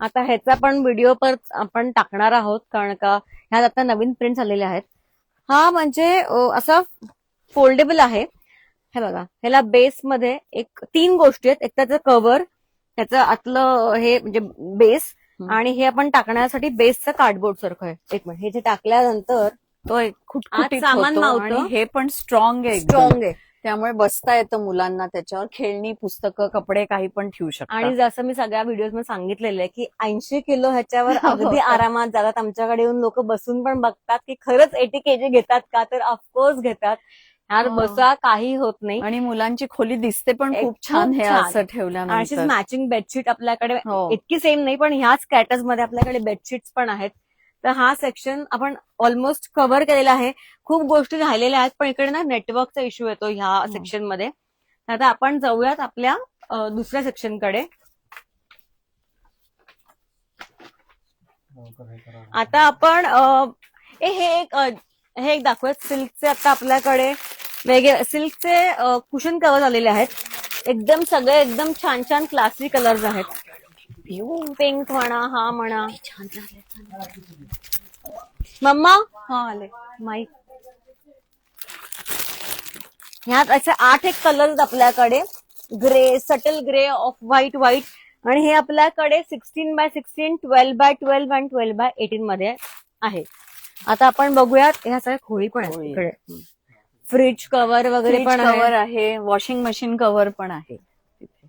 आता ह्याचा पण व्हिडिओ परत आपण टाकणार आहोत, कारण का ह्यात आता नवीन प्रिंट्स आलेले आहेत. हा म्हणजे असा फोल्डेबल आहे. हे बघा, ह्याला बेसमध्ये 3 गोष्टी आहेत. एक त्याचं कव्हर, त्याचं आतलं हे म्हणजे बेस, आणि हे आपण टाकण्यासाठी बेसचं कार्डबोर्ड सारखं आहे. एक मिनिट, हे जे टाकल्यानंतर तो एक खुटखुटीत आत सामान होतो मावतं. आणि हे पण स्ट्रॉंग आहे, स्ट्रॉंग आहे. त्यामुळे बसता येतं मुलांना त्याच्यावर. खेळणी, पुस्तकं, कपडे काही पण ठेवू शकतात. आणि जसं मी सगळ्या व्हिडिओज मध्ये सांगितलेलं आहे की 80 किलो ह्याच्यावर अगदी आरामात जातात. आमच्याकडे येऊन लोक बसून पण बघतात की खरंच 80 kg घेतात का, तर ऑफकोर्स घेतात. यार बसा, काही होत नाही. आणि मुलांची खोली दिसते पण खूप खूप छान हे छान. असं अशीच ठेवल्यानंतर. मॅचिंग बेडशीट आपल्याकडे हो. इतकी सेम नाही, पण ह्याच कॅटर्स मध्ये आपल्याकडे बेडशीट्स पण आहेत. तर हा सेक्शन आपण ऑलमोस्ट कव्हर केलेला आहे. खूप गोष्टी राहिलेल्या आहेत, पण इकडे ना नेटवर्कचा इश्यू येतो ह्या सेक्शन मध्ये. आता आपण जाऊयात आपल्या दुसऱ्या सेक्शनकडे. आता आपण हे एक दाखवूयात. सिल्कचे आता आपल्याकडे वेगळे सिल्कचे कुशन कव्हर आलेले आहेत. एकदम सगळे एकदम छान छान क्लासी कलर्स आहेत. पिंक म्हणा, हा म्हणा. मम्मा, हा, आले माईक. ह्यात असे 8 कलर्स आपल्याकडे. Grey, subtle grey, off white, white, आणि हे आपल्याकडे 16x16, 12x12 आणि 12x18 मध्ये आहे. आता आपण बघूयात, ह्या सगळ्या खोळी पण आहेत खोळी. इकडे. फ्रीज कव्हर वगैरे पण कव्हर आहे. आहे, वॉशिंग मशीन कव्हर पण आहे तिथे.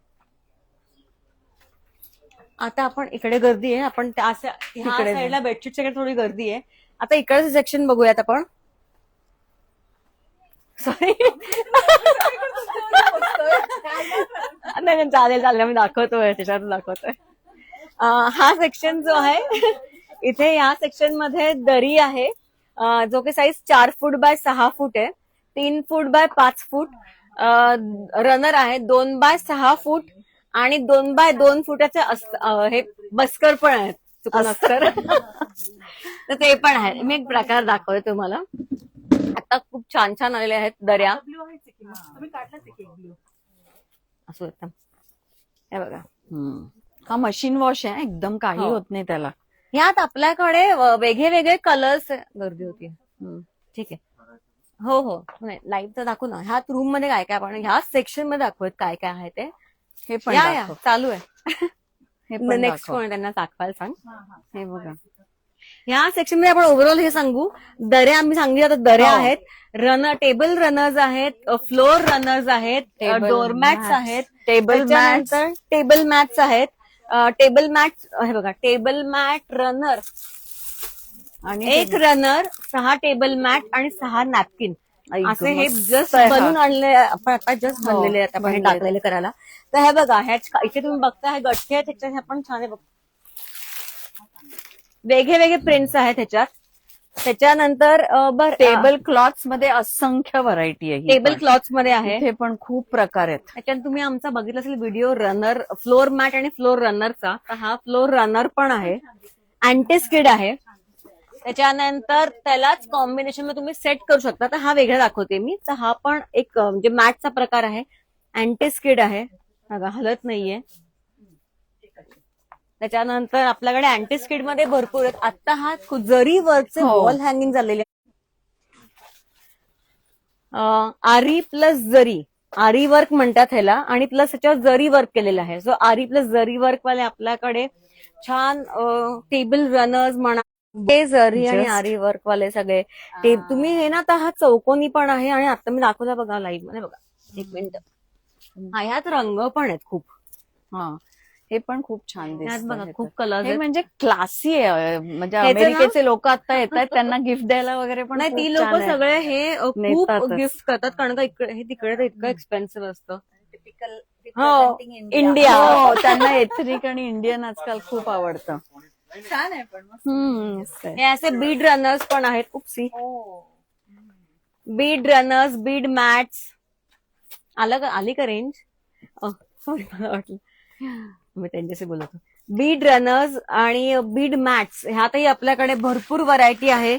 आता आपण इकडे गर्दी आहे, आपण त्या ह्या इकडे साईडला बेडशीटच्या कडे थोडी गर्दी आहे. आता इकडचं सेक्शन बघूयात आपण. सॉरी नाही चालेल चालेल, मी दाखवतोय त्याच्यात दाखवतोय. हा सेक्शन जो आहे इथे या सेक्शन मध्ये दरी आहे, जो की साईज 4 फूट बाय 6 फूट आहे, 3 फूट बाय 5 फूट. रनर आहे 2 बाय 6 फूट आणि 2 बाय 2 फुटाचे हे बस्कर पण आहेत, चुकून अस्तर. तर ते पण आहे. मी एक प्रकार दाखवते तुम्हाला. आता खूप छान छान आलेले आहेत दर्या. असं होतं. हे बघा, हा मशीन वॉश आहे, एकदम काही हो. होत नाही त्याला. यात आपल्याकडे वेगळे वेगळे कलर्स गर्दी होती. ठीक आहे. हो हो, नाही लाईव्ह तर दाखवू ना. ह्यात रूम मध्ये काय काय, आपण ह्या सेक्शन मध्ये दाखवत काय काय आहे ते. हे पण या दाखव. चालू आहे. हे पण नेक्स्ट दाखव. कोण त्यांना दाखवायला सांग. हे बघा. ह्या सेक्शन मध्ये आपण ओव्हरऑल हे सांगू. दऱ्या आम्ही सांगितलं आता दऱ्या हो. आहेत, टेबल रनर्स आहेत, फ्लोर रनर्स आहेत, Table डोरमॅट्स mats, आहेत, टेबल मॅट्स, त्याच्यानंतर टेबल मॅट्स आहेत. टेबल मॅट हे बघा, टेबल मॅट रनर, आणि एक रनर, 6 टेबल मॅट आणि 6 नॅपकिन असे हे जस्ट आहे हा. बनून आणले. आपण आता जस्ट हो, बनलेले आहेत, आपण हे बनलेले. टाकलेले करायला. तर हे बघा, इथे तुम्ही बघता हे गठ्ठे आहेत, ह्याच्यात हे पण छान आहे बघ. वेगळे वेगळे प्रिंट्स आहेत ह्याच्यात. त्याच्यानंतर टेबल क्लॉथ्स मध्ये असंख्य व्हरायटी आहे. टेबल क्लॉथ्स मध्ये आहे. इथे पण खूप प्रकार आहेत. त्याच्यात तुम्ही आमचा बघितला असेल व्हिडिओ रनर, फ्लोर मॅट आणि फ्लोर रनरचा. तर हा फ्लोर रनर पण आहे, अँटी स्किड आहे. त्याच्यानंतर त्यालाच कॉम्बिनेशन मध्ये तुम्ही सेट करू शकता. तर हा वेगळा दाखवते मी. तर हा पण एक म्हणजे मॅटचा प्रकार आहे, अँटी स्किड आहे, बघा हलत नाहीये. त्याच्यानंतर आपल्याकडे अँटी स्किड मध्ये भरपूर आहेत. आता हा जरी वर्कचे हो. वॉल हँगिंग झालेले. आरी प्लस जरी, आरी वर्क म्हणतात ह्याला, आणि प्लस त्याच्यावर जरी वर्क केलेलं आहे. सो आरी प्लस जरी वर्क वाले आपल्याकडे छान टेबल रनर्स म्हणा, ते जरी आणि Just- आरी वर्क वाले सगळे तुम्ही हे ना. आता हा चौकोनी पण आहे, आणि आता मी दाखवला बघा लाईव्ह मध्ये. बघा एक मिनिट, ह्यात रंग पण आहेत खूप. हा, हे पण खूप छान ह्यात बघा दिसत. खूप कलर्स हे आहेत. म्हणजे क्लासी आहे. म्हणजे ह्याचं ना- अमेरिकेचे लोक आता येत आहेत, त्यांना गिफ्ट द्यायला वगैरे पण नाही, खूप ती छान लोक आहे. सगळे हे खूप नेतातच. गिफ्ट करतात, कारण का हे तिकडे तर इतकं एक्सपेन्सिव्ह असतं. हो, इंडिया. हो, त्यांना एथनिक आणि इंडियन आजकाल खूप आवडतं. छान आहे पण मस्त. मस्त आहे. हे असे बीड रनर्स पण आहेत. उपसी, बीड रनर्स, बीड मॅट्स. आली का रेंज? सॉरी, मला वाटलं मी त्यांच्याशी बोलत होतो. बीड रनर्स आणि बीड मॅट्स ह्यातही आपल्याकडे भरपूर व्हरायटी आहे.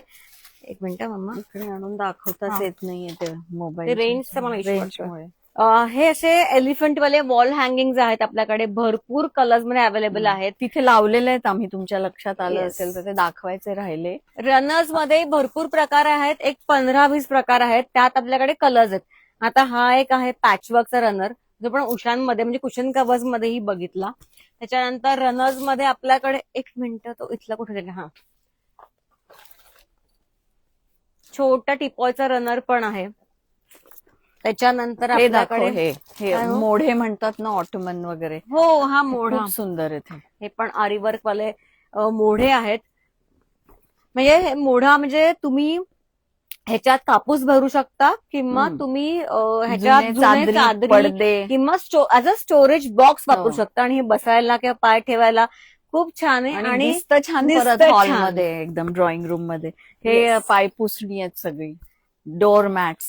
एक मिनिट मम्मा, इकडे आणून दाखवताच हा. येत नाहीये ते मोबाईल. ते रेंजचा मला issue वाटतोय. रेंजमुळे. हे असे एलिफंट वाले वॉल हँगिंग आहेत आपल्याकडे, भरपूर कलर्स मध्ये अवेलेबल आहेत. तिथे लावलेले आहेत आम्ही, तुमच्या लक्षात आलं Yes. असेल तर ते दाखवायचे राहिले. रनर्स मध्ये भरपूर प्रकार आहेत, एक 15-20 प्रकार आहेत. त्यात आपल्याकडे कलर्स आहेत. आता हा एक आहे पॅचवर्कचा रनर, जो पण उशांमध्ये म्हणजे कुशन कव्हर्स मध्येही बघितला. त्याच्यानंतर रनर्स मध्ये आपल्याकडे एक मिनिट, तो इथला कुठे गेला, हा छोटा टिपॉयचा रनर पण आहे. त्याच्यानंतर हे दाखव, आपल्याकडे हे काय हो? मोढे म्हणतात ना, ऑटोमन वगैरे. हो, हा मोढा, खूप सुंदर आहे ते. हे पण आरी वर्क वाले मोढे आहेत. म्हणजे हे मोढा म्हणजे तुम्ही ह्याच्यात कापूस भरू शकता, किंवा हम्म. तुम्ही ह्याच्यात जुने जुने चादरी पडदे. किंवा ऍज अ स्टोरेज बॉक्स वापरू हो. शकता, आणि हे बसायला किंवा पाय ठेवायला खूप छान आहे. आणि आणि दिसतं छान दिसतं परत हॉल छान. मध्ये, एकदम ड्रॉइंग रूम मध्ये. हे Yes. पायपुसणी आहेत सगळी, डोअर मॅट्स.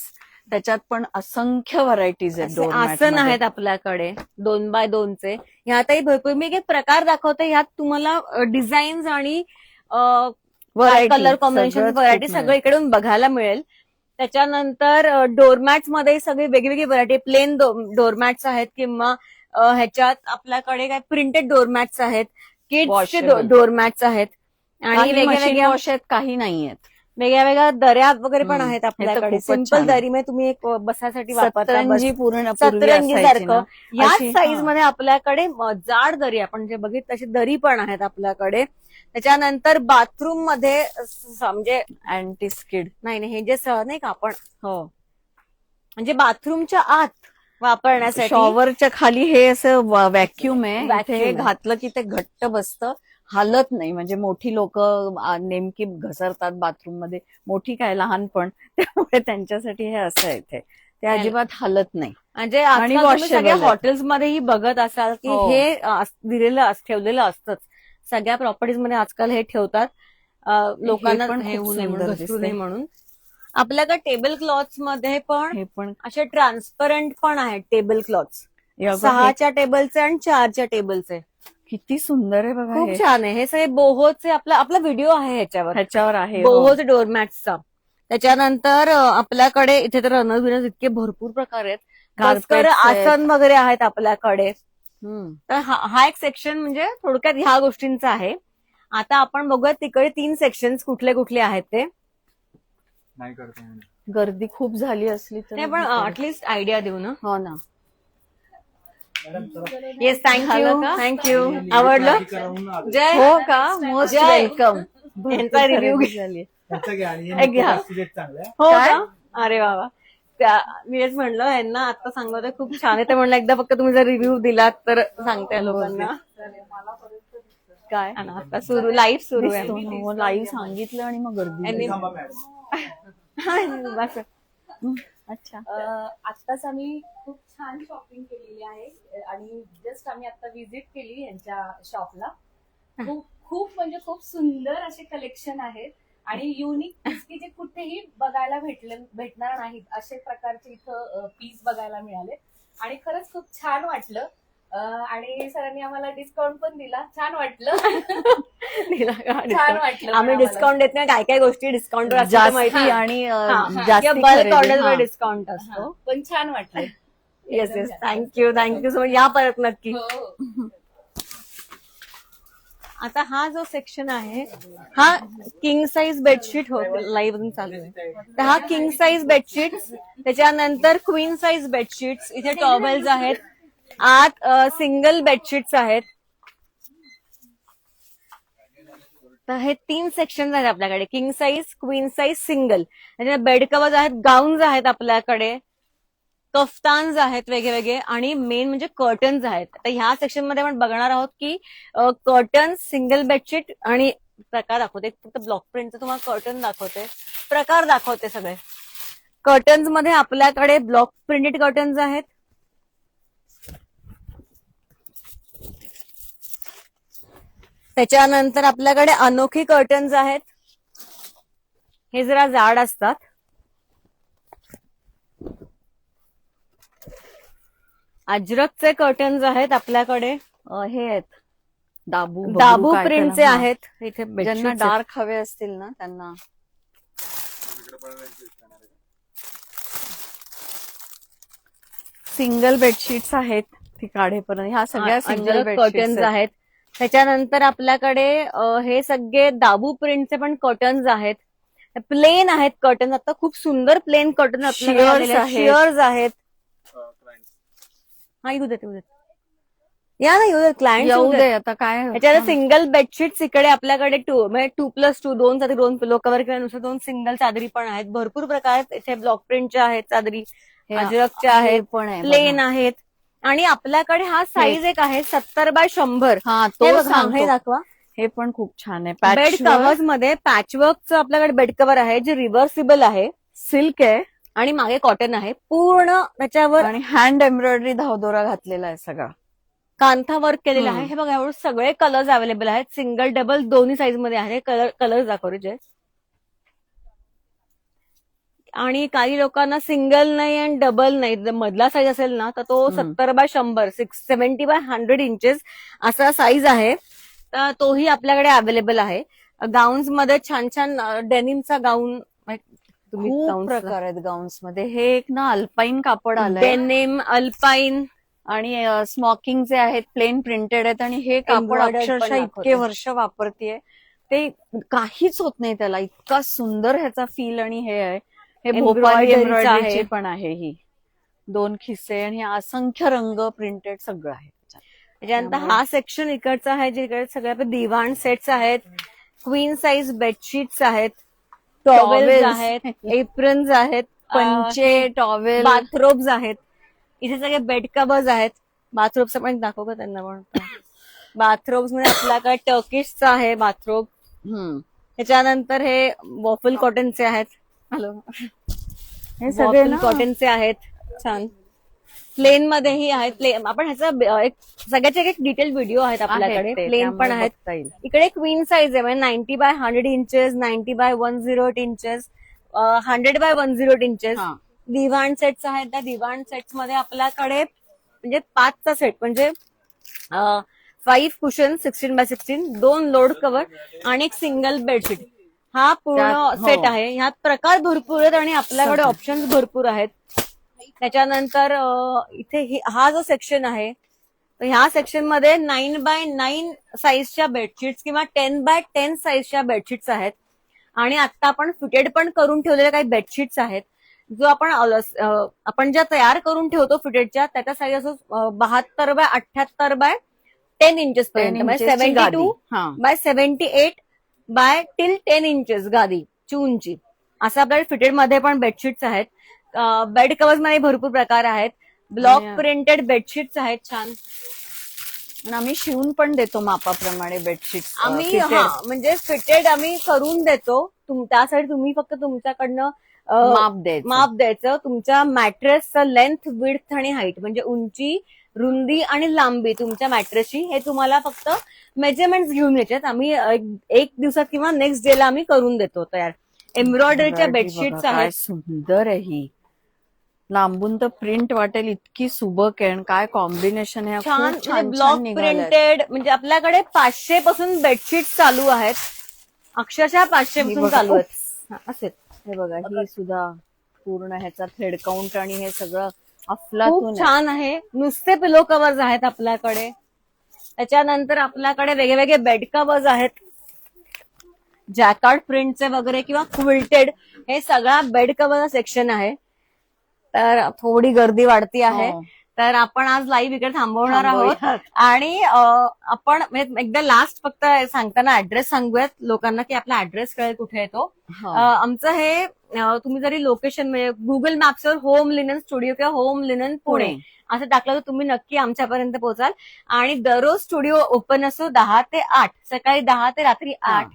त्याच्यात पण असंख्य व्हरायटीज आहेत. असे डोअर आसन आहेत आपल्याकडे 2x2 चे. ह्यातही भरपूर. मी एक प्रकार दाखवते, ह्यात तुम्हाला डिझाईन्स आणि कलर कॉम्बिनेशन व्हरायटी सगळं इकडून बघायला मिळेल. त्याच्यानंतर डोरमॅट्स मध्ये सगळे वेगवेगळी व्हरायटी, प्लेन डोरमॅट्स आहेत, किंवा ह्याच्यात आपल्याकडे काय प्रिंटेड डोरमॅट्स आहेत, किड्सचे Washable. डोरमॅट्स आहेत, आणि मशीन वेगवेगळ्या वॉश आहेत, काही नाही आहेत. वेगळ्या दर्या वगैरे पण हम्म. आहेत हे तर आपल्याकडे. खूपच सिंपल छान आहे. दरी मध्ये तुम्ही एक बसासाठी वापरता. सतरंजी पूर्ण पूर्वी सतरंजी असायची ना. सारखं याच अशी, साईज हा. मध्ये आपल्याकडे जाड दरी, आपण जे बघितलं तशी दरी पण आहेत आपल्याकडे. त्याच्यानंतर बाथरूम मध्ये म्हणजे अँटी स्किड. नाही हे जे नाही का आपण हो, म्हणजे बाथरूमच्या आत वापरण्यासाठी. शॉवरच्या खाली हे असं व्हॅक्युम आहे. Vacuum इथे हे आहे. घातलं की ते घट्ट बसतं, हालत नाही. म्हणजे मोठी लोक नेमकी घसरतात बाथरूम मध्ये, मोठी काय लहान पण, त्यामुळे त्यांच्यासाठी हे असं आहे इथे, ते अजिबात हालत नाही. म्हणजे आणि आजकाल तुम्ही सगळ्या washable आहे. हॉटेल्स मध्येही बघत असाल की हो. हे ठेवलेलं असतंच. सगळ्या प्रॉपर्टीज मध्ये आजकाल हे ठेवतात, लोकांना पण हे खूप होऊ नये म्हणून, सुंदर घसरू दिसतंय. नये म्हणून. आपल्याकडे टेबल क्लॉथ्स मध्ये पण हे पण असे ट्रान्सपरंट पण आहेत टेबल क्लॉथ्स, हे बघा, 6च्या टेबलचे आणि 4च्या टेबलचे. किती सुंदर आहे बघा. खूप हे छान आहे. हे सगळे बोहोचे, आपला व्हिडिओ आहे ह्याच्यावर, ह्याच्यावर आहे. हो. बोहोचे डोरमॅट्सचा. त्याच्यानंतर आपल्याकडे इथे तर रनर बिनर इतके भरपूर प्रकार आहेत. Carpets बसकर आहेत. आसन वगैरे आहेत आपल्याकडे. हम्म. तर हा एक सेक्शन म्हणजे थोडक्यात ह्या गोष्टींचा आहे. आता आपण बघूया तिकडे 3 सेक्शन्स कुठले कुठले आहेत ते. नाही करतो म्हणून. गर्दी खूप झाली असली तर ते पण ऍटलिस्ट आयडिया देऊ ना. हो ना. येस, थँक्यू झालं का? थँक्यू. आवडलं? आधी करावून आलो. जय हो का, मोस्ट जय. वेलकम. यांचा review घे. झाली. त्याचं घ्या आणि एक घ्या. चांगलं आहे. हो काय? का? अरे वा वा. मी हेच म्हणलं यांना आता सांगत खूप छान आहे. ते म्हणलं एकदा फक्त तुम्ही जर रिव्ह्यू दिलात तर सांगते लोकांना. काय आणि आता लाईव्ह सुरू आहे. लाईव्ह सांगितलं आणि मग गर्दी आणि- झाली. थांबा मॅडम. बस. अच्छा. आत्ताच आम्ही खूप छान शॉपिंग केलेली आहे आणि जस्ट आम्ही आता व्हिजिट केली यांच्या शॉपला. खूप खूप म्हणजे खूप सुंदर असे कलेक्शन आहेत आणि युनिक पीस की जे कुठेही बघायला भेटणार नाहीत असे प्रकारचे इथं पीस बघायला मिळाले आणि खरंच खूप छान वाटलं. आणि सरांनी आम्हाला डिस्काउंट पण दिला. छान वाटलं. छान वाटलं. आम्ही डिस्काउंट देत नाही, काय काय गोष्टी डिस्काउंट जास्ती आणि जास्ती बल्क खरेदी. ऑर्डरवर हा. डिस्काउंट असतो. हा, पण छान वाटलं. Yes yes, thank you so much. या परत नक्की. हो. आता हा जो सेक्शन आहे हा किंग साईज बेडशीट लाईव्ह चालू आहे. तर हा किंग साईज बेडशीट, त्याच्यानंतर क्वीन साईज बेडशीट्स, इथे टॉवेल्स आहेत, आत सिंगल बेडशीट्स आहेत. तर हे 3 सेक्शन आहेत आपल्याकडे, king size, queen size, single. त्याच्यात बेड कवर्स आहेत, गाऊन्स आहेत आपल्याकडे, कफ्तान्स आहेत वेगळे आणि मेन म्हणजे कर्टन्स आहेत. तर ह्या सेक्शन मध्ये आपण बघणार आहोत की कर्टन्स, सिंगल बेडशीट आणि प्रकार दाखवते. फक्त ब्लॉक प्रिंटचं तुम्हाला कर्टन दाखवते, प्रकार दाखवते सगळे. कर्टन्स मध्ये आपल्याकडे ब्लॉक प्रिंटेड कर्टन्स आहेत, त्याच्यानंतर आपल्याकडे अनोखी कर्टन्स आहेत, हे जरा जाड असतात. अजरकचे कर्टन्स आहेत आपल्याकडे, हे आहेत दाबू दाबू काय प्रिंटचे त्याला? हा. आहेत. इथे ज्यांना bedsheets आहेत. डार्क हवे असतील ना त्यांना. सिंगल बेडशीट्स आहेत ती काढेपर्यंत. ह्या सगळ्या सिंगल अजरक कर्टन्स बेडशीट्स आहेत. त्याच्यानंतर आपल्याकडे हे सगळे दाबू प्रिंटचे पण कर्टन्स आहेत, प्लेन आहेत कर्टन. आता खूप सुंदर प्लेन कर्टन Shears आहेत. शिअर्स आहेत. हा, येऊ देत या ना, येऊ देत क्लायंट येऊ दे आता काय. त्याच्यात सिंगल बेडशीट्स इकडे आपल्याकडे 2+2, 2 साठी 2 पिलो कव्हर किंवा नुसतं 2 सिंगल चादरी पण आहेत. भरपूर प्रकार आहेत. इथे ब्लॉक प्रिंटच्या आहेत चादरी, अजरकच्या आहेत, पण आहे प्लेन आहेत. आणि आपल्याकडे हा साईज एक आहे 70x100. हा हे तो बघा, हे सांगतो. दाखवा. हे पण खूप छान आहे. बेड पॅच कव्हर्स मध्ये पॅचवर्कचं आपल्याकडे बेड कव्हर आहे, जे रिव्हर्सिबल आहे, सिल्क आहे आणि मागे कॉटन आहे. पूर्ण त्याच्यावर आणि हँड एम्ब्रॉयडरी धावदोरा घातलेला आहे सगळा. कांथा वर्क केलेलं आहे. हे बघा, एवढे सगळे कलर्स अवेलेबल आहेत, सिंगल डबल दोन्ही साईज मध्ये आहे. कलर्स दाखवले. आणि काही लोकांना सिंगल नाही आणि डबल नाही, जर मधला साईज असेल ना तर तो 70x100, 70x100 इंचेस असा साईज आहे. तर तोही आपल्याकडे अवेलेबल आहे. गाऊन्स मध्ये छान छान डेनिमचा गाऊन, खूप प्रकार आहेत गाऊन्स मध्ये. हे एक ना अल्पाईन कापड आलंय डेनिम, अल्पाईन आणि स्मॉकिंगचे आहेत, प्लेन प्रिंटेड आहेत. आणि हे कापड Embroidered पण अक्षरशः दाखवते. इतके वर्ष वापरतीये ते काहीच होत नाही त्याला. इतका सुंदर ह्याचा फील आणि हे आहे. हे भोपाली Embroidery एम्ब्रॉयडरीची आहे. पण आहे ही. 2 खिसे आणि असंख्य रंग प्रिंटेड सगळं आहे त्याच्यात. त्याच्यानंतर हा सेक्शन इकडचा आहे, जिकडे सगळे आपले दिवाण सेट्स आहेत, क्वीन साईज बेडशीट्स आहेत, टॉवेल्स आहेत, एप्रन्स आहेत. पंचे टॉवेल बाथरोब्स आहेत. इथे सगळे बेड कवर्स आहेत. बाथरोब्स पण दाखव का त्यांना पण. बाथरोब्स मध्ये आपल्याकडे टर्किशचा आहे बाथरोब. त्याच्यानंतर हे वॉफल कॉटनचे आहेत. हॅलो हे सगळे वॉफल ना कॉटनचे आहेत. छान प्लेन मध्येही आहेत. प्लेन आपण ह्याचा एक सगळ्याचे एक डिटेल व्हिडिओ आहेत आपल्याकडे. प्लेन पण आहेत. इकडे क्वीन साईज आहे म्हणजे 90 by 100 inches, 90 by 108 inches, 100 by 108 inches. Divan sets आहेत. त्या दिवाण सेट्स मध्ये आपल्याकडे म्हणजे 5चा सेट म्हणजे 5 कुशन 16 बाय 16, 2 लोड कव्हर आणि एक सिंगल बेडशीट. हा पूर्ण सेट आहे. ह्यात प्रकार भरपूर आहेत आणि आपल्याकडे ऑप्शन्स भरपूर आहेत. त्याच्यानंतर इथे हा जो सेक्शन आहे तर ह्या सेक्शन मध्ये 9 बाय 9 साईजच्या बेडशीट्स किंवा 10 बाय 10 साईजच्या बेडशीट्स आहेत. आणि आता आपण फिटेड पण करून ठेवलेल्या काही बेडशीट्स आहेत. जो आपण ज्या तयार करून ठेवतो फिटेडच्या त्याचा साईज असो 72 बाय 78 बाय 10 इंचेस पर्यंत म्हणजे 72 बाय 78 बाय टिल 10 इंचेस गादीची उंची. असं आपल्याला फिटेड मध्ये पण बेडशीट्स आहेत. बेड कवर्स मध्ये भरपूर प्रकार आहेत. ब्लॉक प्रिंटेड बेडशीट्स आहेत छान. आम्ही शिवून पण देतो मापाप्रमाणे बेडशीट. आम्ही म्हणजे फिटेड आम्ही करून देतो. त्यासाठी तुम्ही फक्त तुमच्याकडनं माप द्यायचं. तुमच्या मॅट्रेसचं लेंथ, विड्थ आणि हाईट म्हणजे उंची, रुंदी आणि लांबी तुमच्या मॅट्रेसची हे तुम्हाला फक्त मेजरमेंट्स घेऊन यायच्यात. आम्ही एक दिवसात किंवा नेक्स्ट डेला आम्ही करून देतो तयार. एम्ब्रॉयडरीच्या बेडशीट्स आहेत. सुंदर आहे ही. लांबून तर प्रिंट वाटेल इतकी सुबक आहे. काय कॉम्बिनेशन आहे. छान ब्लॉक प्रिंटेड म्हणजे आपल्याकडे 500 पासून बेडशीट चालू आहेत. अक्षरशः 500 पासून चालू आहेत. असेल हे बघा ही सुद्धा पूर्ण ह्याचा थ्रेड काउंट आणि हे सगळं अफलातून खूप छान आहे. नुसते पिलो कवर्स आहेत आपल्याकडे. त्याच्यानंतर आपल्याकडे वेगवेगळे बेड कवर्स आहेत. जॅकार्ड प्रिंटचे वगैरे किंवा क्विल्टेड हे सगळा बेड कवर सेक्शन आहे. तर थोडी गर्दी वाढती आहे. तर आपण आज लाईव्ह इकडे थांबवणार आहोत. आणि आपण एकदा लास्ट फक्त सांगताना ऍड्रेस सांगूयात लोकांना की आपला ऍड्रेस कळेल कुठे येतो. आमचं हे तुम्ही जरी लोकेशन म्हणजे गुगल मॅप्सवर होम लिनन स्टुडिओ किंवा होम लिनन पुणे असं टाकलं तर तुम्ही नक्की आमच्यापर्यंत पोहोचाल. आणि दररोज स्टुडिओ ओपन असतो 10 ते 8, सकाळी 10 ते रात्री 8.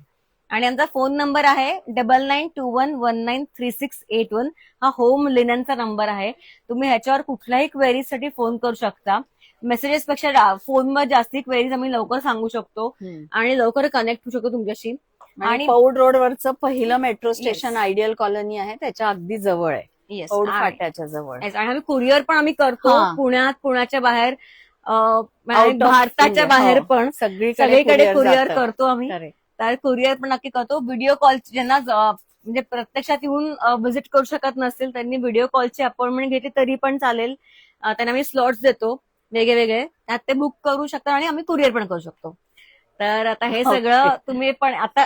आणि आमचा फोन नंबर आहे 9921193681. हा होम लिननचा नंबर आहे. तुम्ही ह्याच्यावर कुठल्याही क्वेरीजसाठी फोन करू शकता. मेसेजेस पेक्षा फोनवर जास्ती क्वेरीज आम्ही लवकर सांगू शकतो आणि लवकर कनेक्ट होऊ शकतो तुमच्याशी. आणि पौड रोडवरचं पहिलं मेट्रो स्टेशन आयडियल कॉलनी आहे त्याच्या अगदी जवळ आहे. पौड फाट्याच्या जवळ. आणि आम्ही कुरिअर पण आम्ही करतो पुण्याच्या बाहेर, भारताच्या बाहेर पण सगळीकडे कुरिअर करतो आम्ही. तर कुरिअर पण नक्की करतो. व्हिडिओ कॉल ज्यांना म्हणजे प्रत्यक्षात येऊन व्हिजिट करू शकत नसतील त्यांनी व्हिडिओ कॉलची अपॉइंटमेंट घेतली तरी पण चालेल. त्यांना आम्ही स्लॉट्स देतो वेगळे. त्यात ते बुक करू शकता आणि आम्ही कुरिअर पण करू शकतो. तर आता हे सगळं तुम्ही पण आता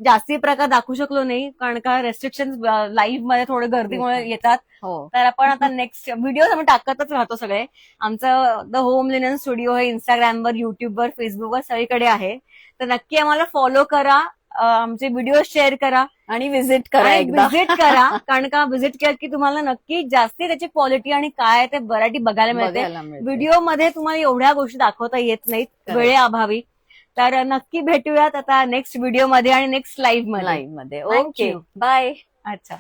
जास्ती प्रकार दाखवू शकलो नाही कारण का रेस्ट्रिक्शन लाईव्ह मध्ये थोडं गर्दीमुळे येतात. तर आपण आता नेक्स्ट व्हिडिओ आम्ही टाकतच राहतो सगळे. आमचं द होम लिनन स्टुडिओ हे इंस्टाग्रामवर, युट्यूबवर, फेसबुकवर सगळीकडे आहे. तर नक्की आम्हाला फॉलो करा, आमचे व्हिडिओ शेअर करा आणि व्हिजिट करा. कारण का व्हिजिट केलं की तुम्हाला नक्की जास्ती त्याची क्वालिटी आणि काय ते व्हरायटी बघायला मिळते. व्हिडिओमध्ये तुम्हाला एवढ्या गोष्टी दाखवता येत नाहीत वेळेअभावी. तर नक्की भेटूयात आता नेक्स्ट व्हिडिओ मध्ये आणि नेक्स्ट लाईव्ह मध्ये. Okay bye. अच्छा.